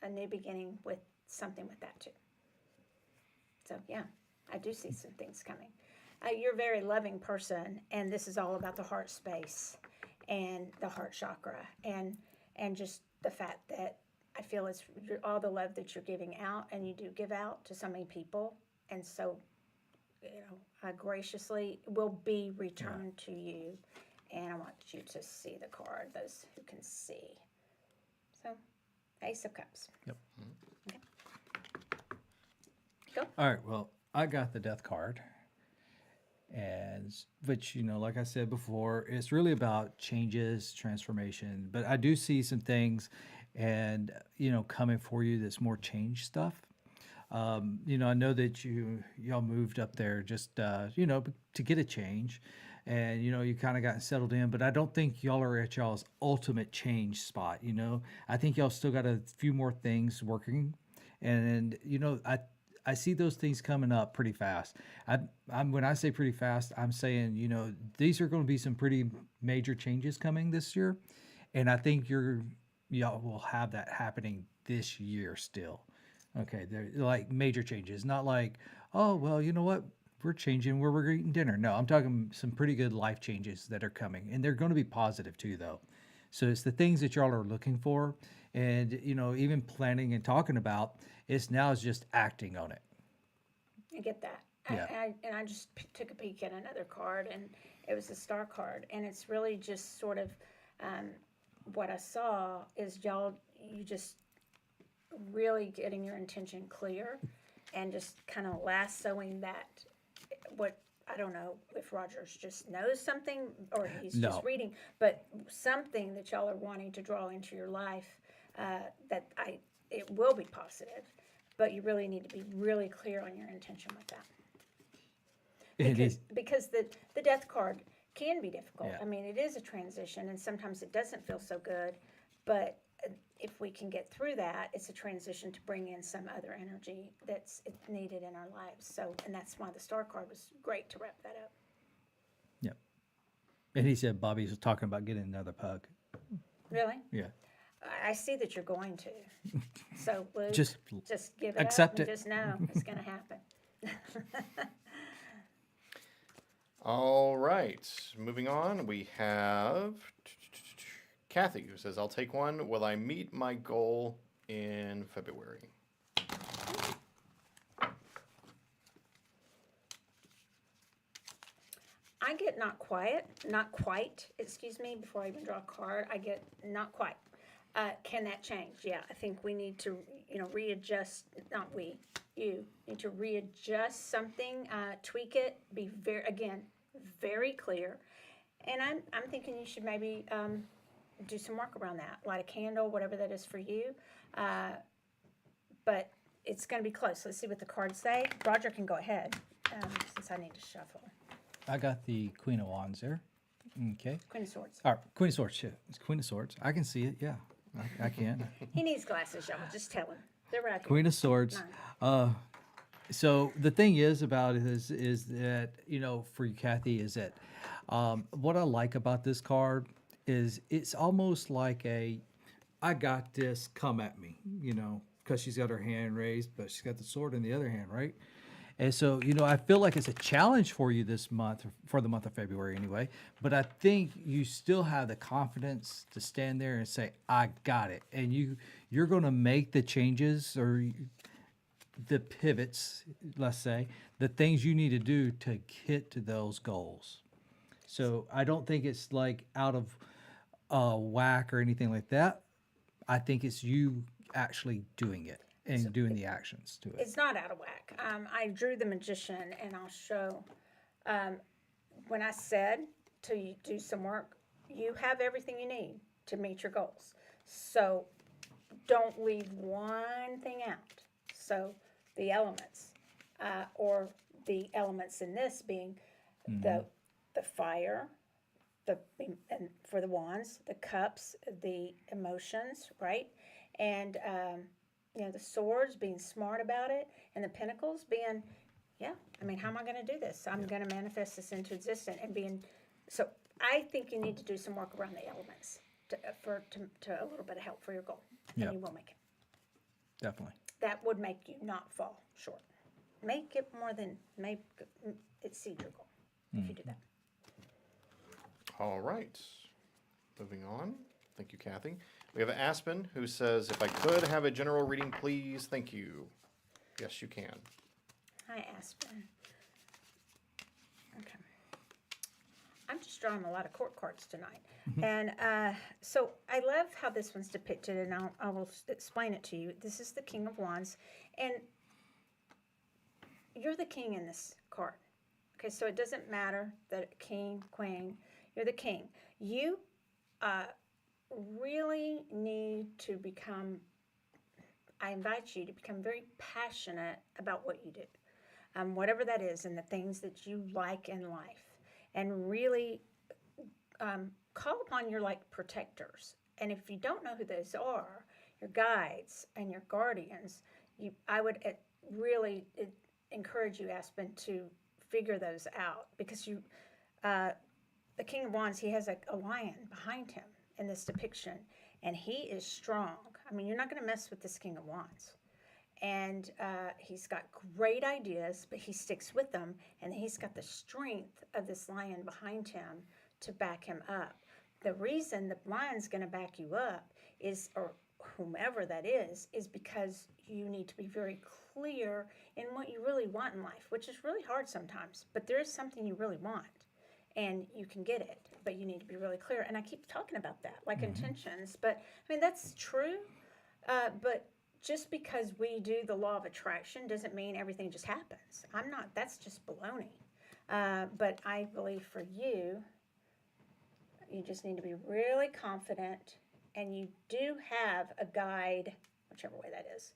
a new beginning with something with that too. So yeah, I do see some things coming. You're a very loving person, and this is all about the heart space and the heart chakra, and just the fact that I feel it's all the love that you're giving out, and you do give out to so many people, and so graciously will be returned to you. And I want you to see the card, those who can see. So, Ace of Cups. Yep. Okay. Go. All right. Well, I got the Death card, which like I said before, it's really about changes, transformation. But I do see some things, and coming for you that's more change stuff. I know that y'all moved up there just to get a change, and you kind of got settled in, but I don't think y'all are at y'all's ultimate change spot. I think y'all still got a few more things working, and I see those things coming up pretty fast. When I say pretty fast, I'm saying these are going to be some pretty major changes coming this year, and I think y'all will have that happening this year still. Okay, they're like major changes, not like, oh, well, you know what? we're changing where we're eating dinner. No, I'm talking some pretty good life changes that are coming, and they're going to be positive too, though. So it's the things that y'all are looking for, and even planning and talking about. It's now is just acting on it. I get that. Yeah. I just took a peek at another card, and it was a star card, and it's really just sort of what I saw is you just really getting your intention clear, and just kind of lassoing that. What I don't know if Rogers just knows something or he's just reading, but something that y'all are wanting to draw into your life it will be positive, but you really need to be really clear on your intention with that. Because the death card can be difficult. Yeah. I mean, it is a transition, and sometimes it doesn't feel so good, but if we can get through that, it's a transition to bring in some other energy that's needed in our lives. So, and that's why the star card was great to wrap that up. Yep. And he said Bobby was talking about getting another pug. Really? Yeah. I see that you're going to. So, Luke, just give it accept up and it. just know it's going to happen. All right. Moving on, we have Kathy, who says, I'll take one. Will I meet my goal in February? I get not quite, before I even draw a card, I get not quite. Can that change? Yeah, I think we need to, readjust, you need to readjust something, tweak it, be very clear. And I'm thinking you should maybe do some work around that, light a candle, whatever that is for you. But it's going to be close. Let's see what the cards say. Roger can go ahead, since I need to shuffle. I got the Queen of Wands there. Okay. Queen of Swords. All right, Queen of Swords. Shit. It's Queen of Swords. I can see it. Yeah, I can. He needs glasses, y'all. Just tell him. They're right here. Queen of Swords. So the thing is about it is that, for you, Kathy, is that what I like about this card is it's almost like I got this, come at me, because she's got her hand raised, but she's got the sword in the other hand, right? And so, I feel like it's a challenge for you this month, for the month of February anyway, but I think you still have the confidence to stand there and say, I got it. And you're going to make the changes or the pivots, let's say, the things you need to do to get to those goals. So I don't think it's like out of whack or anything like that. I think it's you actually doing it and doing the actions to it. It's not out of whack. I drew the Magician, and I'll show. When I said to do some work, you have everything you need to meet your goals. So don't leave one thing out. So the elements, or the elements in this being the fire, and for the wands, the cups, the emotions, right? And the swords, being smart about it, and the pentacles being, how am I going to do this? I'm going to manifest this into existence, and so I think you need to do some work around the elements to a little bit of help for your goal, and you will make it. Definitely. That would make you not fall short. Make it exceed your goal if you do that. All right. Moving on. Thank you, Kathy. We have Aspen, who says, if I could have a general reading, please. Thank you. Yes, you can. Hi, Aspen. Okay. I'm just drawing a lot of court cards tonight. And so I love how this one's depicted, and I will explain it to you. This is the King of Wands, and you're the king in this card. Okay, so it doesn't matter that king, queen, you're the king. You really need to become, I invite you to become very passionate about what you do, whatever that is, and the things that you like in life, and really call upon your protectors. And if you don't know who those are, your guides and your guardians, I would really encourage you, Aspen, to figure those out, because the King of Wands, he has a lion behind him in this depiction, and he is strong. I mean, you're not going to mess with this King of Wands. And he's got great ideas, but he sticks with them, and he's got the strength of this lion behind him to back him up. The reason the lion's going to back you up is, or whomever that is because you need to be very clear in what you really want in life, which is really hard sometimes, but there is something you really want, and you can get it, but you need to be really clear. And I keep talking about that, like intentions, but I mean, that's true, but just because we do the law of attraction doesn't mean everything just happens. That's just baloney. But I believe for you, you just need to be really confident, and you do have a guide, whichever way that is,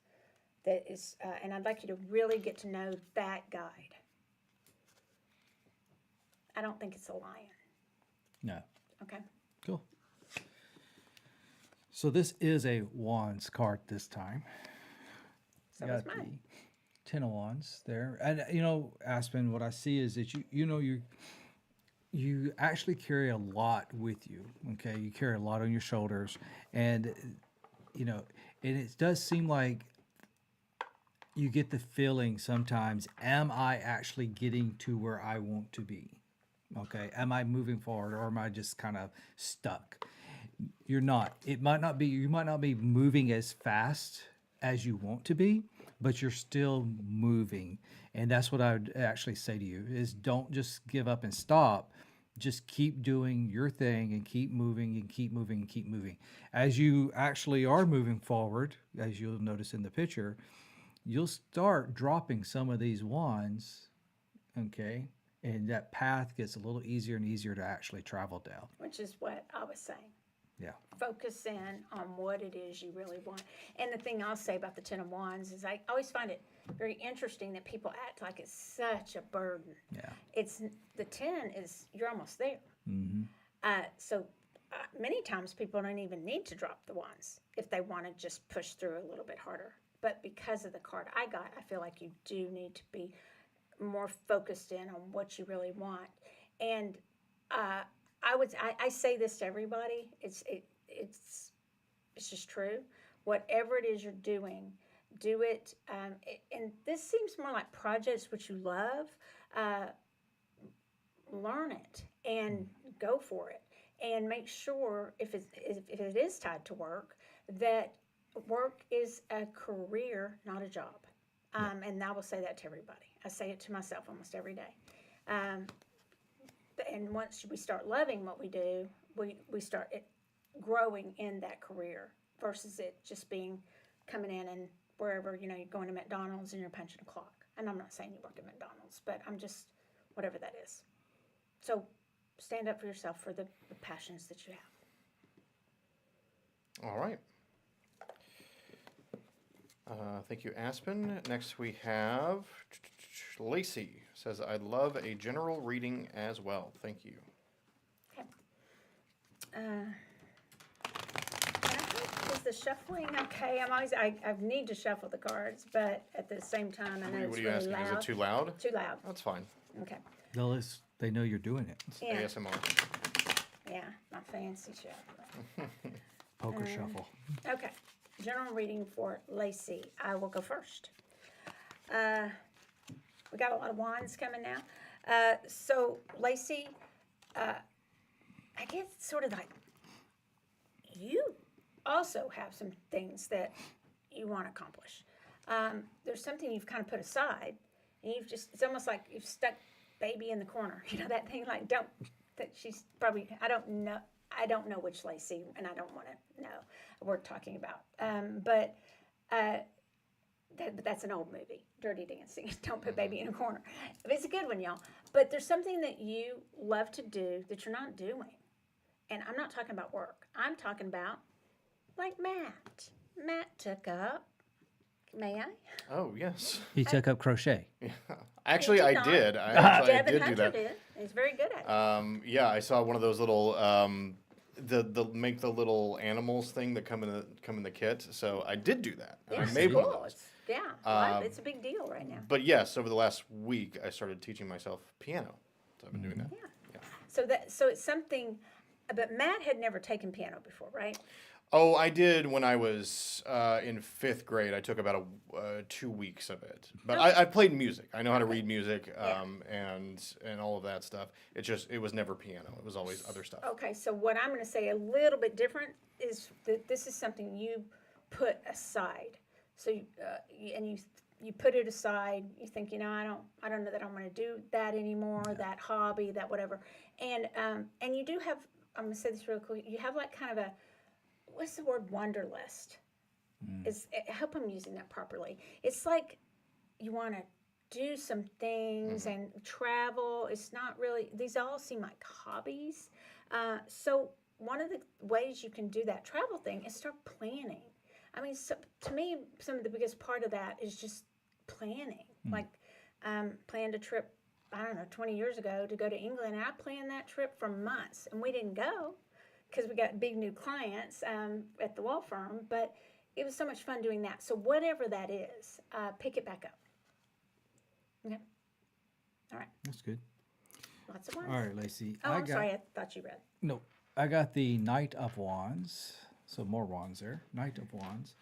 and I'd like you to really get to know that guide. I don't think it's a lion. No. Okay. Cool. So this is a wands card this time. So is mine. The 10 of wands there. And, you know, Aspen, what I see is that you actually carry a lot with you, okay? You carry a lot on your shoulders. And, you know, and it does seem like you get the feeling sometimes, am I actually getting to where I want to be? Okay, am I moving forward, or am I just kind of stuck? You're not. You might not be moving as fast as you want to be, but you're still moving. And that's what I would actually say to you is don't just give up and stop. Just keep doing your thing and keep moving and keep moving and keep moving. As you actually are moving forward, as you'll notice in the picture, you'll start dropping some of these wands, okay? And that path gets a little easier and easier to actually travel down. Which is what I was saying. Yeah. Focus in on what it is you really want. And the thing I'll say about the 10 of wands is I always find it very interesting that people act like it's such a burden. Yeah. It's the 10 is you're almost there. Mm-hmm. So many times people don't even need to drop the wands if they want to just push through a little bit harder. But because of the card I got, I feel like you do need to be more focused in on what you really want. And I say this to everybody. It's just true. Whatever it is you're doing, do it. And this seems more like projects which you love. Learn it and go for it. And make sure if it is tied to work, that work is a career, not a job. And I will say that to everybody. I say it to myself almost every day. And once we start loving what we do, we start growing in that career versus it just being coming in and wherever, you're going to McDonald's and you're punching a clock. And I'm not saying you work at McDonald's, but I'm just, whatever that is. So stand up for yourself for the passions that you have. All right. Thank you, Aspen. Next we have Lacey. Says, I'd love a general reading as well. Thank you. Okay. Is the shuffling okay? I need to shuffle the cards, but at the same time, I know What it's are you really asking? loud. Is it too loud? Too loud. That's fine. Okay. They know you're doing it. It's Yeah. ASMR. Yeah, my fancy shuffle. Poker shuffle. Okay. General reading for Lacey. I will go first. We got a lot of wands coming now. So, Lacey, I guess it's sort of like you also have some things that you want to accomplish. There's something you've kind of put aside, and it's almost like you've stuck baby in the corner. You know that thing, like, that she's probably, I don't know which Lacey, and I don't want to know what we're talking about. But that's an old movie, Dirty Dancing. Don't put baby in a corner. It's a good one, y'all. But there's something that you love to do that you're not doing. And I'm not talking about work. I'm talking about, like, Matt. Matt took up, may I? Oh, yes. He took up crochet. Yeah. Actually, I not. did. I Devin did do Hunter that. did. He's very good at it. Yeah, I saw one of those little the make the little animals thing that come in the kit. So I did do that. And Yeah, I made cool. one of those. It's a big deal right now. But yes, over the last week, I started teaching myself piano. So I've been doing that. Yeah. So it's something. But Matt had never taken piano before, right? Oh, I did when I was in 5th grade. I took about 2 weeks of it. But I played music. I know how to read music and all of that stuff. It was never piano. It was always other stuff. Okay, so what I'm going to say a little bit different is that this is something you put aside. So you put it aside. You think, I don't know that I'm going to do that anymore. That hobby, that whatever. And you do have. I'm going to say this real quick. You have like kind of a, what's the word, wanderlust? I hope I'm using that properly. It's like you want to do some things and travel. It's not really, these all seem like hobbies. So one of the ways you can do that travel thing is start planning. I mean, so, to me, some of the biggest part of that is just planning. Like, planned a trip, I don't know, 20 years ago to go to England, and I planned that trip for months, and we didn't go because we got big new clients at the law firm, but it was so much fun doing that. So whatever that is, pick it back up. Okay. All right. That's good. Lots of ones. All right, Lacey. I'm sorry. I thought you read. No, I got the Knight of Wands. So more wands there. Knight of Wands.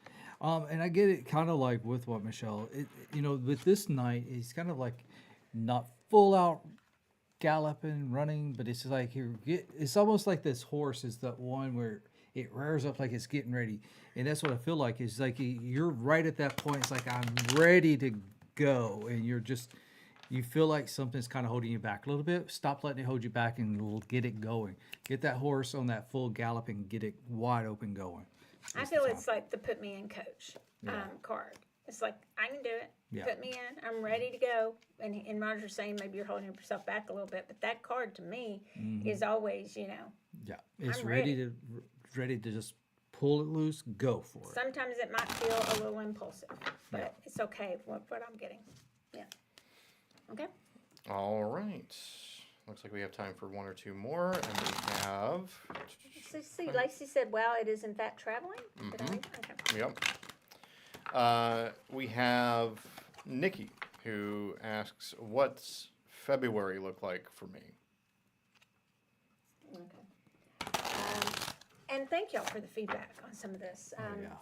And I get it kind of like with what Michelle, with this knight, he's kind of like not full out galloping, running, but it's like it's almost like this horse is that one where it rears up like it's getting ready. And that's what I feel like. It's like you're right at that point. It's like I'm ready to go. And you feel like something's kind of holding you back a little bit. Stop letting it hold you back and get it going. Get that horse on that full gallop and get it wide open going. I feel it's like the put me in coach card. It's like, I can do it. Yeah. Put me in. I'm ready to go. And Roger's saying maybe you're holding yourself back a little bit, but that card to me is always, Yeah, it's ready to just pull it loose, go for it. Sometimes it might feel a little impulsive, but it's okay what I'm getting. Yeah. Okay. All right. Looks like we have time for one or two more, and we have. See, Lacey said, "Well, it is in fact traveling." Okay. Yep. We have Nikki, who asks, "What's February look like for me?" Okay. And thank y'all for the feedback on some of this.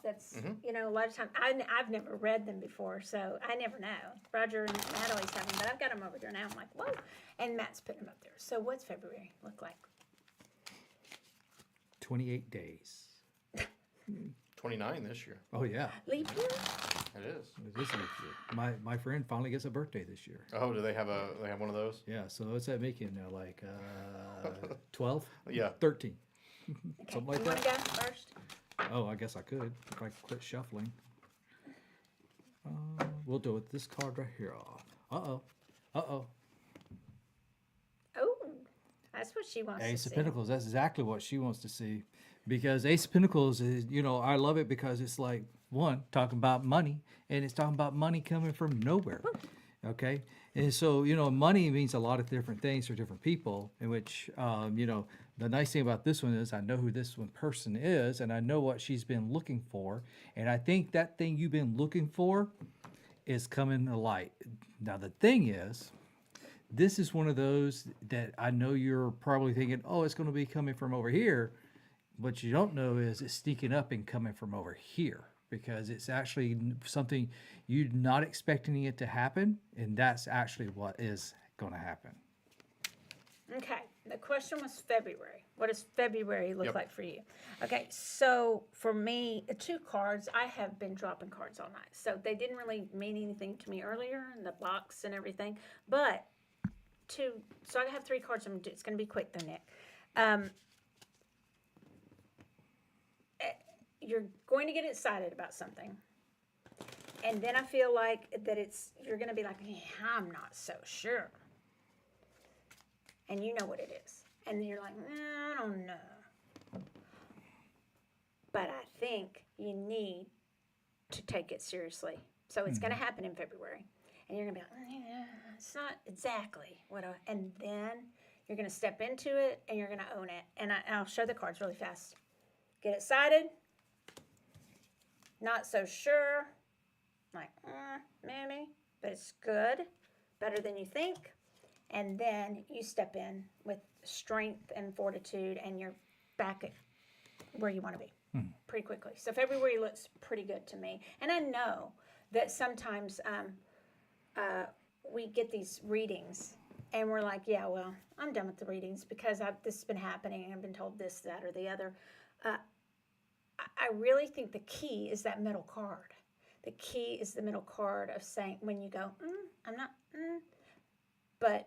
That's a lot of times I've never read them before, so I never know. Roger and Matt always have them, but I've got them over there now. I'm like, whoa, and Matt's putting them up there. So what's February look like? 28 days. 29 this year. Oh yeah. Leap year? It is. It is leap year. My friend finally gets a birthday this year. Oh, do they have one of those? Yeah. So what's that making now? Like 12? Yeah. 13. Okay. Something like you that. Want to go first? Oh, I guess I could if I quit shuffling. We'll do it. This card right here. Uh-oh. Oh, that's what she wants to see. Ace of Pentacles. That's exactly what she wants to see. Because Ace of Pentacles is, I love it because it's like, one, talking about money, and it's talking about money coming from nowhere. Okay? And so, money means a lot of different things for different people, in which, the nice thing about this one is I know who this one person is, and I know what she's been looking for. And I think that thing you've been looking for is coming to light. Now, the thing is, this is one of those that I know you're probably thinking, oh, it's going to be coming from over here. What you don't know is it's sneaking up and coming from over here, because it's actually something you're not expecting it to happen, and that's actually what is going to happen. Okay, the question was February. What does February look like for you? Okay, so for me, 2 cards, I have been dropping cards all night. So they didn't really mean anything to me earlier in the box and everything. But so I have 3 cards. It's going to be quick though, Nick. You're going to get excited about something. And then I feel like that you're going to be like, I'm not so sure. And you know what it is. And you're like, I don't know. But I think you need to take it seriously. So it's going to happen in February. And you're going to be like, it's not exactly what and then you're going to step into it and you're going to own it. And I'll show the cards really fast. Get excited. Not so sure. Like, maybe. But it's good. Better than you think. And then you step in with strength and fortitude, and you're back at where you want to be. pretty quickly. So February looks pretty good to me. And I know that sometimes we get these readings and we're like, yeah, well, I'm done with the readings because this has been happening and I've been told this, that, or the other. I really think the key is that middle card. The key is the middle card of saying when you go, I'm not, but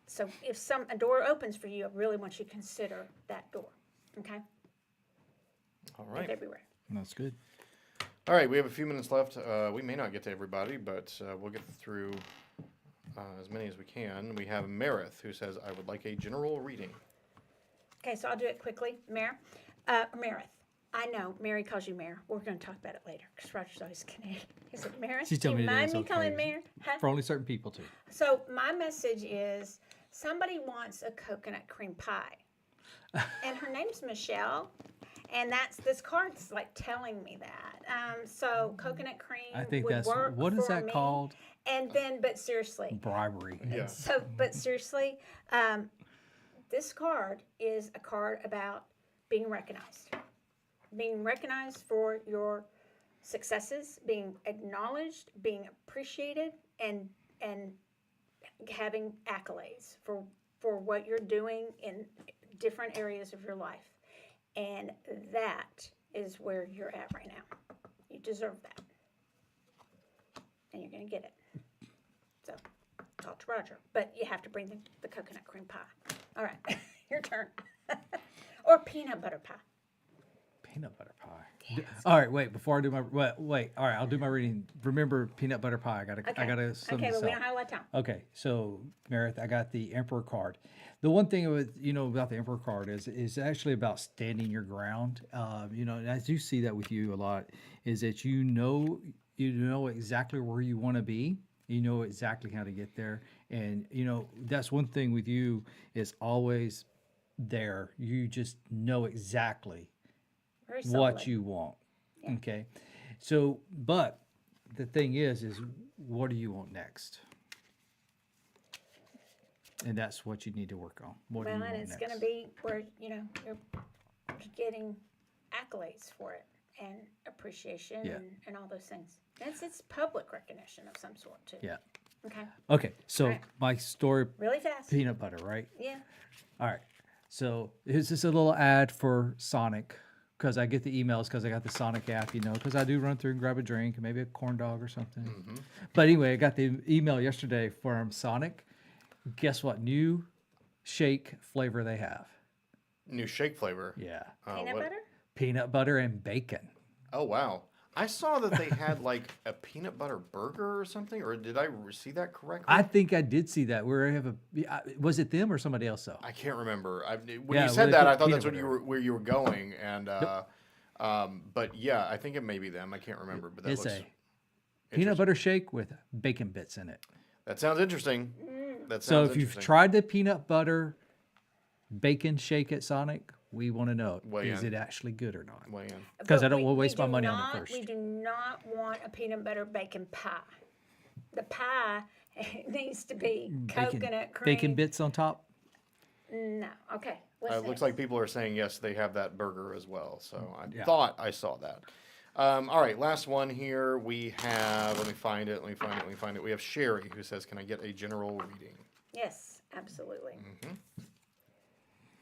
so if a door opens for you, I really want you to consider that door. Okay? All right. In February. That's good. All right, we have a few minutes left. We may not get to everybody, but we'll get through as many as we can. We have Meredith, who says, I would like a general reading. Okay, so I'll do it quickly. Meredith, I know Mary calls you Mayor. We're going to talk about it later because Roger's always Canadian. Is it Meredith? She's telling me Do you mind it's me okay. calling Mayor? Huh? For only certain people, too. So my message is somebody wants a coconut cream pie. And her name's Michelle. And this card's like telling me that. So coconut cream I think would that's, work what is for that me. called? And then, but seriously. Bribery. Yeah. So, but seriously, this card is a card about being recognized. Being recognized for your successes, being acknowledged, being appreciated, and having accolades for what you're doing in different areas of your life. And that is where you're at right now. You deserve that. And you're going to get it. So, talk to Roger. But you have to bring the coconut cream pie. All right, your turn. Or peanut butter pie. Peanut butter pie. All right, wait. Before I do my wait. All right, I'll do my reading. Remember peanut butter pie. I gotta sum Okay, this but we up. don't have a lot of time. Okay, so Meredith, I got the Emperor card. The one thing with about the Emperor card is actually about standing your ground. And I do see that with you a lot. Is that you know exactly where you want to be. You know exactly how to get there, and that's one thing with you is always there. You just know exactly Very what solid. you want. Yeah. Okay. So, but the thing is what do you want next? And that's what you need to work on. What do you want it's next? going to be where, you're getting accolades for it and appreciation and all those things. It's public recognition of some sort, too. Yeah. Okay. Okay. So All right. my story, Really fast. peanut butter, right? Yeah. All right. So here's just a little ad for Sonic because I get the emails because I got the Sonic app, because I do run through and grab a drink, maybe a corn dog or something. Mm-hmm. But anyway, I got the email yesterday from Sonic. Guess what? New shake flavor they have. New shake flavor. Yeah. Peanut butter? Peanut butter and bacon. Oh, wow. I saw that they had like a peanut butter burger or something, or did I see that correctly? I think I did see that. Where I have was it them or somebody else though? I can't remember. When Yeah, you said they that, put I thought peanut that's butter. where you were going, and but yeah, I think it may be them. I can't remember, but that It's looks a peanut butter shake with bacon bits in it. That sounds interesting. That So sounds if you've interesting. tried the peanut butter bacon shake at Sonic, we want to know, Weigh is in. it actually good or not? Weigh in. Because But I don't want to we waste my do money on not- it first. We do not want a peanut butter bacon pie. The pie needs to be coconut cream. Bacon bits on top. No. Okay. What's It looks next? like people are saying yes, they have that burger as well. So I Yeah. thought I saw that. All right, last one here. We have. Let me find it. We have Sherry who says, "Can I get a general reading?" Yes, absolutely. Mm-hmm.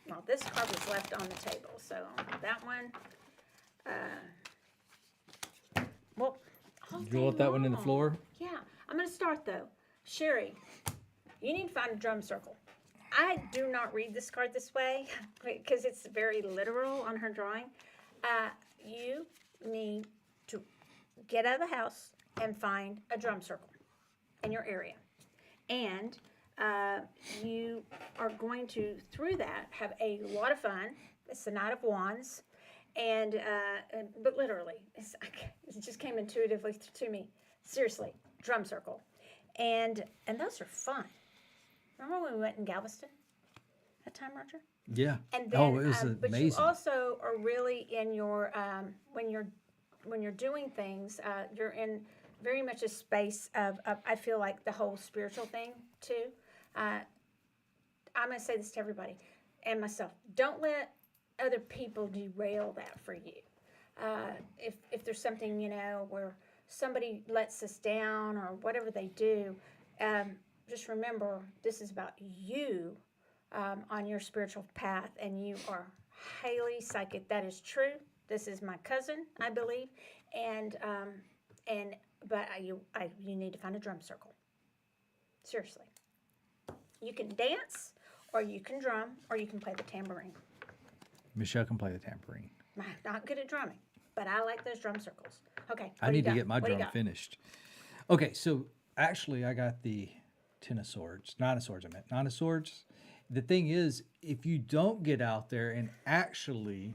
Well, this card was left on the table, so that one. Well, all You want day that one in the long. floor? Yeah, I'm going to start though. Sherry, you need to find a drum circle. I do not read this card this way because it's very literal on her drawing. You need to get out of the house and find a drum circle in your area. And you are going to, through that, have a lot of fun. It's the Knight of Wands. But literally, it just came intuitively to me. Seriously, drum circle. And those are fun. Remember when we went in Galveston that time, Roger? Yeah. And then, it was but you amazing. also are really in your when you're doing things, you're in very much a space of I feel like the whole spiritual thing too. I'm going to say this to everybody and myself: don't let other people derail that for you. If there's something, where somebody lets us down or whatever they do, just remember this is about you on your spiritual path, and you are highly psychic. That is true. This is my cousin, I believe, but you need to find a drum circle. Seriously, you can dance, or you can drum, or you can play the tambourine. Michelle can play the tambourine. I'm not good at drumming, but I like those drum circles. Okay. I need to get my drum finished. Okay, so actually I got the Nine of Swords. The thing is, if you don't get out there and actually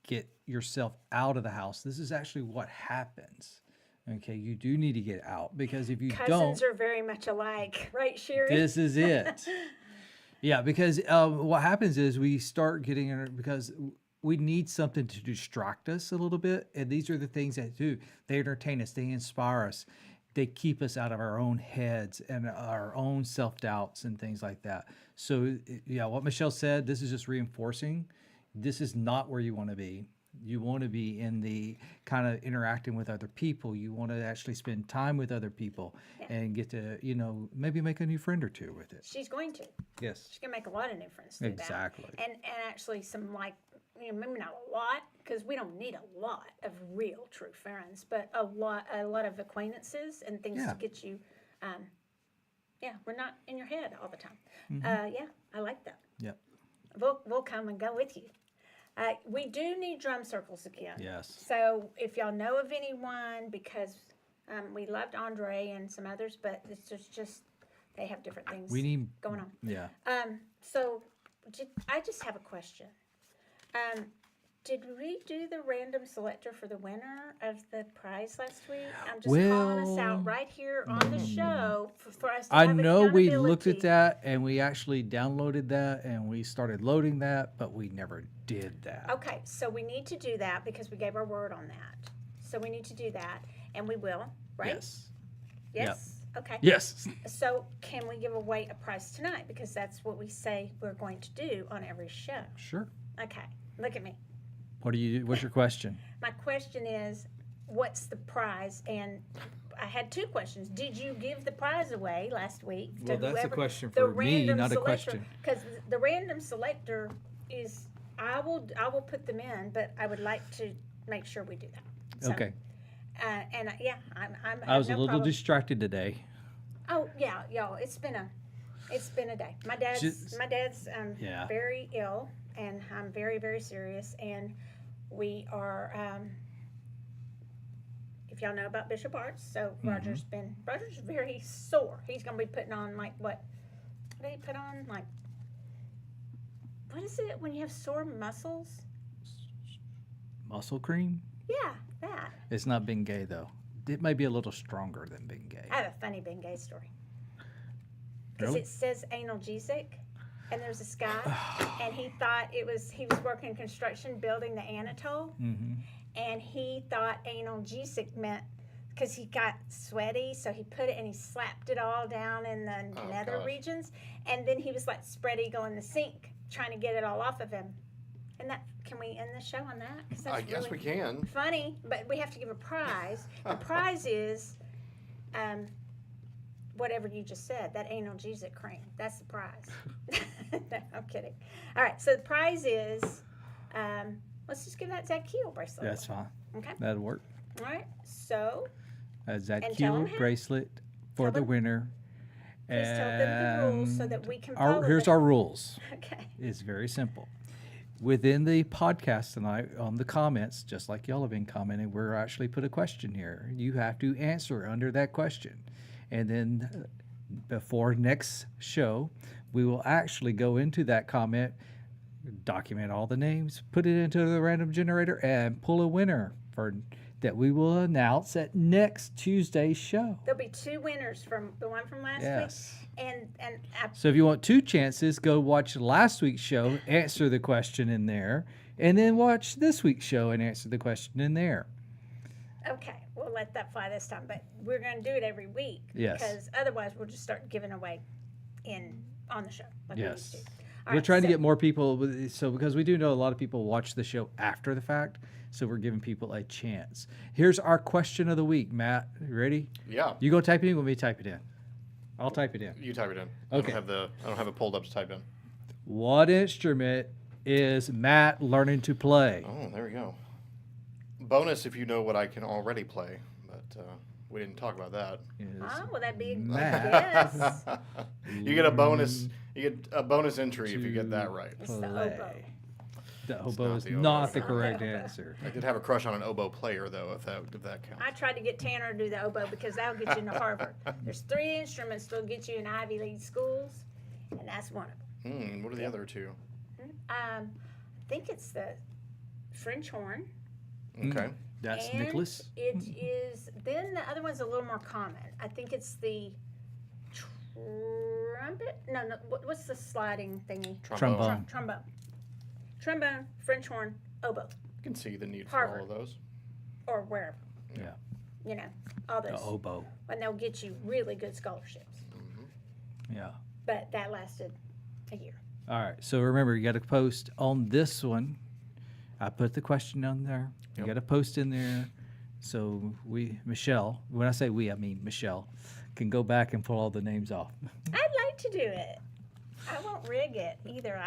get yourself out of the house, this is actually what happens. Okay, you do need to get out, because if you Cousins are very much alike, right, Sherry? This is it. Yeah, because what happens is we start getting, because we need something to distract us a little bit, and these are the things that do. They entertain us, they inspire us, they keep us out of our own heads and our own self-doubts and things like that. So yeah, what Michelle said, this is just reinforcing. This is not where you want to be. You want to be in the kind of interacting with other people. You want to actually spend time with other people and get to, maybe make a new friend or two with it. She's going to. Yes. She's going to make a lot of new friends through exactly. that. And actually some, maybe not a lot, because we don't need a lot of real true friends, but a lot of acquaintances and things to get you, we're not in your head all the time. Mm-hmm. I like that. Yep. We'll come and go with you. We do need drum circles again. Yes. So if y'all know of anyone, because we loved Andre and some others, but it's just they have different things going on. Yeah. So I just have a question. Did we do the random selector for the winner of the prize last week? I'm just calling us out right here on the show for us to have we looked at that, and we actually downloaded that, and we started loading that, but we never did that. Okay, so we need to do that because we gave our word on that. So we need to do that, and we will, right? Yes. Yes? Yep. Okay. Yes. So can we give away a prize tonight? Because that's what we say we're going to do on every show. Sure. Okay, look at me. What's your question? My question is, what's the prize? And I had two questions. Did you give the prize away last week? Well, that's a question for me, not a question. Because the random selector is, I will put them in, but I would like to make sure we do that. So, okay. I was a little distracted today. Oh yeah, y'all. It's been a day. My dad's very ill, and I'm very, very serious, and we are if y'all know about Bishop Arts, so Roger's very sore. He's gonna be putting on what do they put on, what is it when you have sore muscles? Muscle cream? Yeah, that. It's not Bengay though. It might be a little stronger than Bengay. I have a funny Bengay story. Because it says analgesic, and there's this guy, and he thought he was working construction building the Anatole, and he thought analgesic meant, because he got sweaty, so he put it and he slapped it all down in the nether regions, and then he was like spread eagle in the sink, trying to get it all off of him. And can we end the show on that? 'Cause that's I guess really we can. Funny, but we have to give a prize. The prize is whatever you just said, that analgesic cream. That's the prize. No, I'm kidding. All right, so the prize is, let's just give that Zach Keel bracelet. That's fine. Okay. That'll work. All right, so. Zach Keel bracelet for the winner. Please tell them the rules so that we can follow Here's our rules. Okay. It's very simple. Within the podcast tonight, on the comments, just like y'all have been commenting, we're actually put a question here. You have to answer under that question. And then before next show, we will actually go into that comment, document all the names, put it into the random generator, and pull a winner that we will announce at next Tuesday's show. There'll be two winners from the one from last week. So if you want two chances, go watch last week's show, answer the question in there, and then watch this week's show and answer the question in there. Okay, we'll let that fly this time, but we're going to do it every week. Yes. Because otherwise we'll just start giving away on the show. Like we used to. We're right, trying to so- get more people. So because we do know a lot of people watch the show after the fact, so we're giving people a chance. Here's our question of the week, Matt. You ready? Yeah. You go type it in. Let me type it in. I'll type it in. You type it in. Okay. I don't have it pulled up to type in. What instrument is Matt learning to play? Oh, there we go. Bonus if you know what I can already play, but we didn't talk about that. Oh, well, that'd be a Matt. guess. You get a bonus. You get a bonus entry if you get that right. It's the oboe. The oboe is the oboe. not the It's not correct the oboe. answer. I did have a crush on an oboe player, though, if that counts. I tried to get Tanner to do the oboe because that'll get you into Harvard. There's 3 instruments that'll get you in Ivy League schools, and that's one of them. What are the other two? I think it's the French horn. Okay. That's and Nicholas. It is. Then the other one's a little more common. I think it's the trumpet. No. What's the sliding thingy? Trombone. Trombone, French horn, oboe, You can see the need Harvard. for all of those. or wherever. Yeah. You know, all The those. oboe. And they'll get you really good scholarships. Yeah. But that lasted a year. All right. So remember, you got to post on this one. I put the question on there. You Yep. got to post in there. So Michelle, when I say we, I mean Michelle, can go back and pull all the names off. I'd like to do it. I won't rig it either.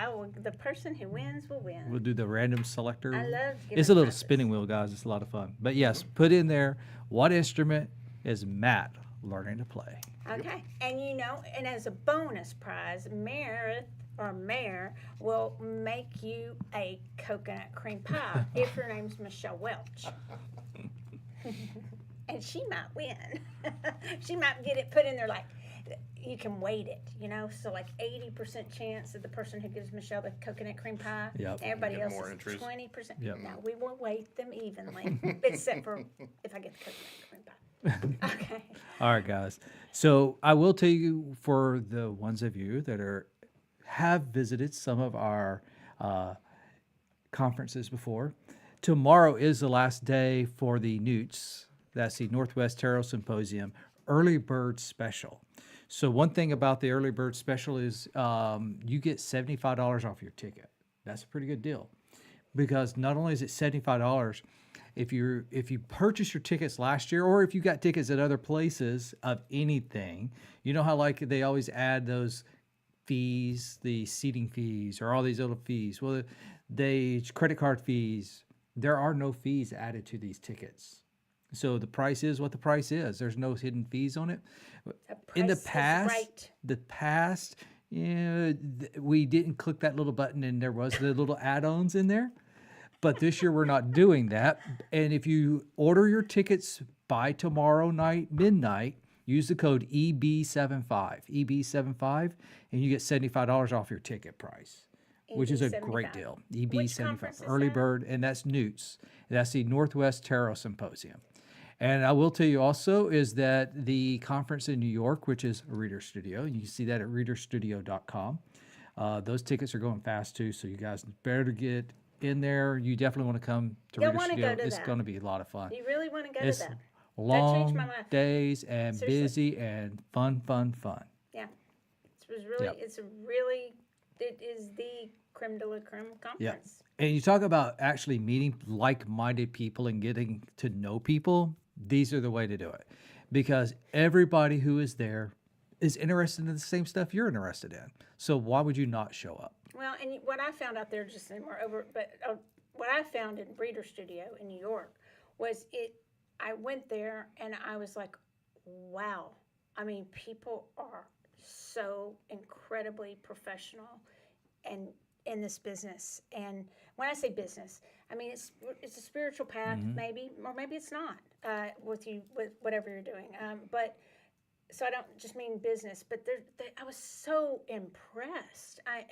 The person who wins will win. We'll do the random selector. I love giving It's a little prizes. spinning wheel, guys. It's a lot of fun. But yes, put in there, what instrument is Matt learning to play? Okay. And and as a bonus prize, Mayor will make you a coconut cream pie if your name's Michelle Welch. And she might win. She might get it put in there like, you can weight it, so like 80% chance of the person who gives Michelle the coconut cream pie. Yep. Everybody Get else more is entries. 20%. Yep. No, we will weight them evenly, except for if I get the coconut cream pie. Okay. All right, guys. So I will tell you, for the ones of you that have visited some of our conferences before, tomorrow is the last day for the Newts. That's the Northwest Tarot Symposium Early Bird Special. So one thing about the Early Bird Special is you get $75 off your ticket. That's a pretty good deal, because not only is it $75, if you purchased your tickets last year, or if you got tickets at other places of anything, you know how like they always add those fees, the seating fees, or all these little fees. Well, they credit card fees. There are no fees added to these tickets. So the price is what the price is. There's no hidden fees on it. In the past, we didn't click that little button and there was the little add-ons in there. But this year we're not doing that. And if you order your tickets by tomorrow night, midnight, use the code EB75, and you get $75 off your ticket price, which is a great EB75. deal. Which conference EB75, is Early that? Bird, and that's Newts. That's the Northwest Tarot Symposium. And I will tell you also is that the conference in New York, which is a Reader Studio, you can see that at readerstudio.com. Those tickets are going fast too, so you guys better get in there. You definitely want to come to You'll Reader wanna Studio. go to It's that. going to be a lot of fun. You really want to go It's to that? long my life. days and Seriously. busy and fun. Yeah. It is the creme de la creme Yeah. conference. And you talk about actually meeting like-minded people and getting to know people. These are the way to do it, because everybody who is there is interested in the same stuff you're interested in. So why would you not show up? Well, and what I found out there, just moreover, but what I found in Reader Studio in New York was I went there and I was like, wow. I mean, people are so incredibly professional and in this business. And when I say business, I mean it's a spiritual path, maybe, or maybe it's not with whatever you're doing. But so I don't just mean business, but I was so impressed. I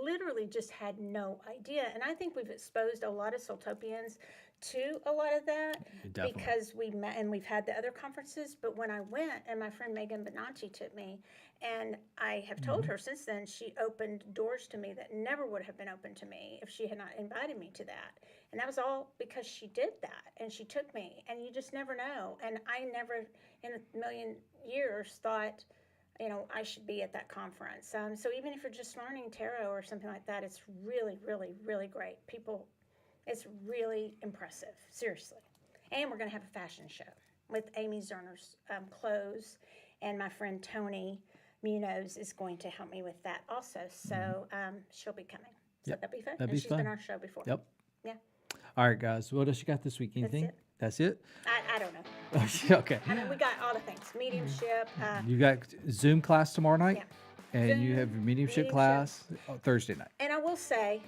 literally just had no idea, and I think we've exposed a lot of SoulTopians to a lot of that. Definitely. Because we met and we've had the other conferences. But when I went, and my friend Megan Bonacci took me, and I have told her since then, she opened doors to me that never would have been open to me if she had not invited me to that. And that was all because she did that, and she took me, and you just never know. And I never in a million years thought I should be at that conference. So even if you're just learning tarot or something like that, it's really, really, really great. It's really impressive, seriously. And we're going to have a fashion show with Amy Zerner's clothes, and my friend Tony Munoz is going to help me with that also. So she'll be coming. So that'll be fun. That'd be she's fun. been on our show before. Yep. Yeah. All right, guys. What else you got this week? Anything? That's it? I don't know. Okay. I mean, we got all the things. Mediumship. You got Zoom class tomorrow night? Yeah. And Zoom, you have your mediumship class Thursday night. And I will say,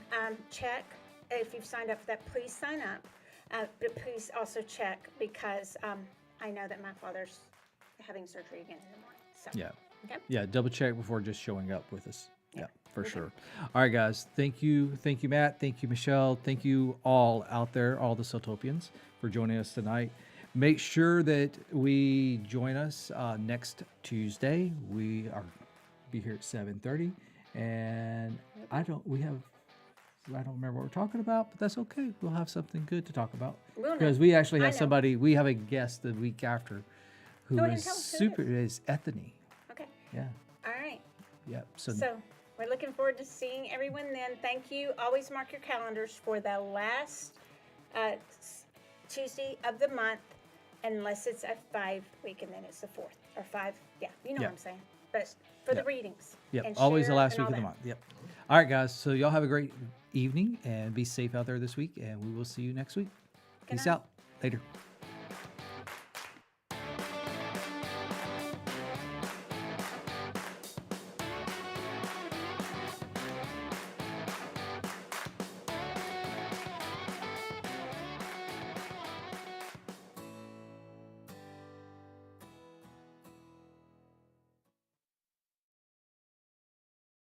check, if you've signed up for that, please sign up. But please also check, because I know that my father's having surgery again in the morning. So. Yeah. Okay. Yeah, double check before just showing up with us. Yeah, for sure. All right, guys. Thank you. Thank you, Matt. Thank you, Michelle. Thank you all out there, all the SoulTopians, for joining us tonight. Make sure that we join us next Tuesday. We are be here at 7:30, and I don't remember what we're talking about, but that's okay. We'll have something good to talk about, because we actually have somebody. We have a guest the week after, who is super. Is Ethany. Okay. Yeah. All right. Yep. So we're looking forward to seeing everyone then. Thank you. Always mark your calendars for the last Tuesday of the month, unless it's a 5 week, and then it's the 4th or 5. Yeah, you know what I'm saying. But for the readings. Yep. And Always the share last and week of all the that. month. Yep. All right, guys. So y'all have a great evening and be safe out there this week, and we will see you next week. Peace out. Later.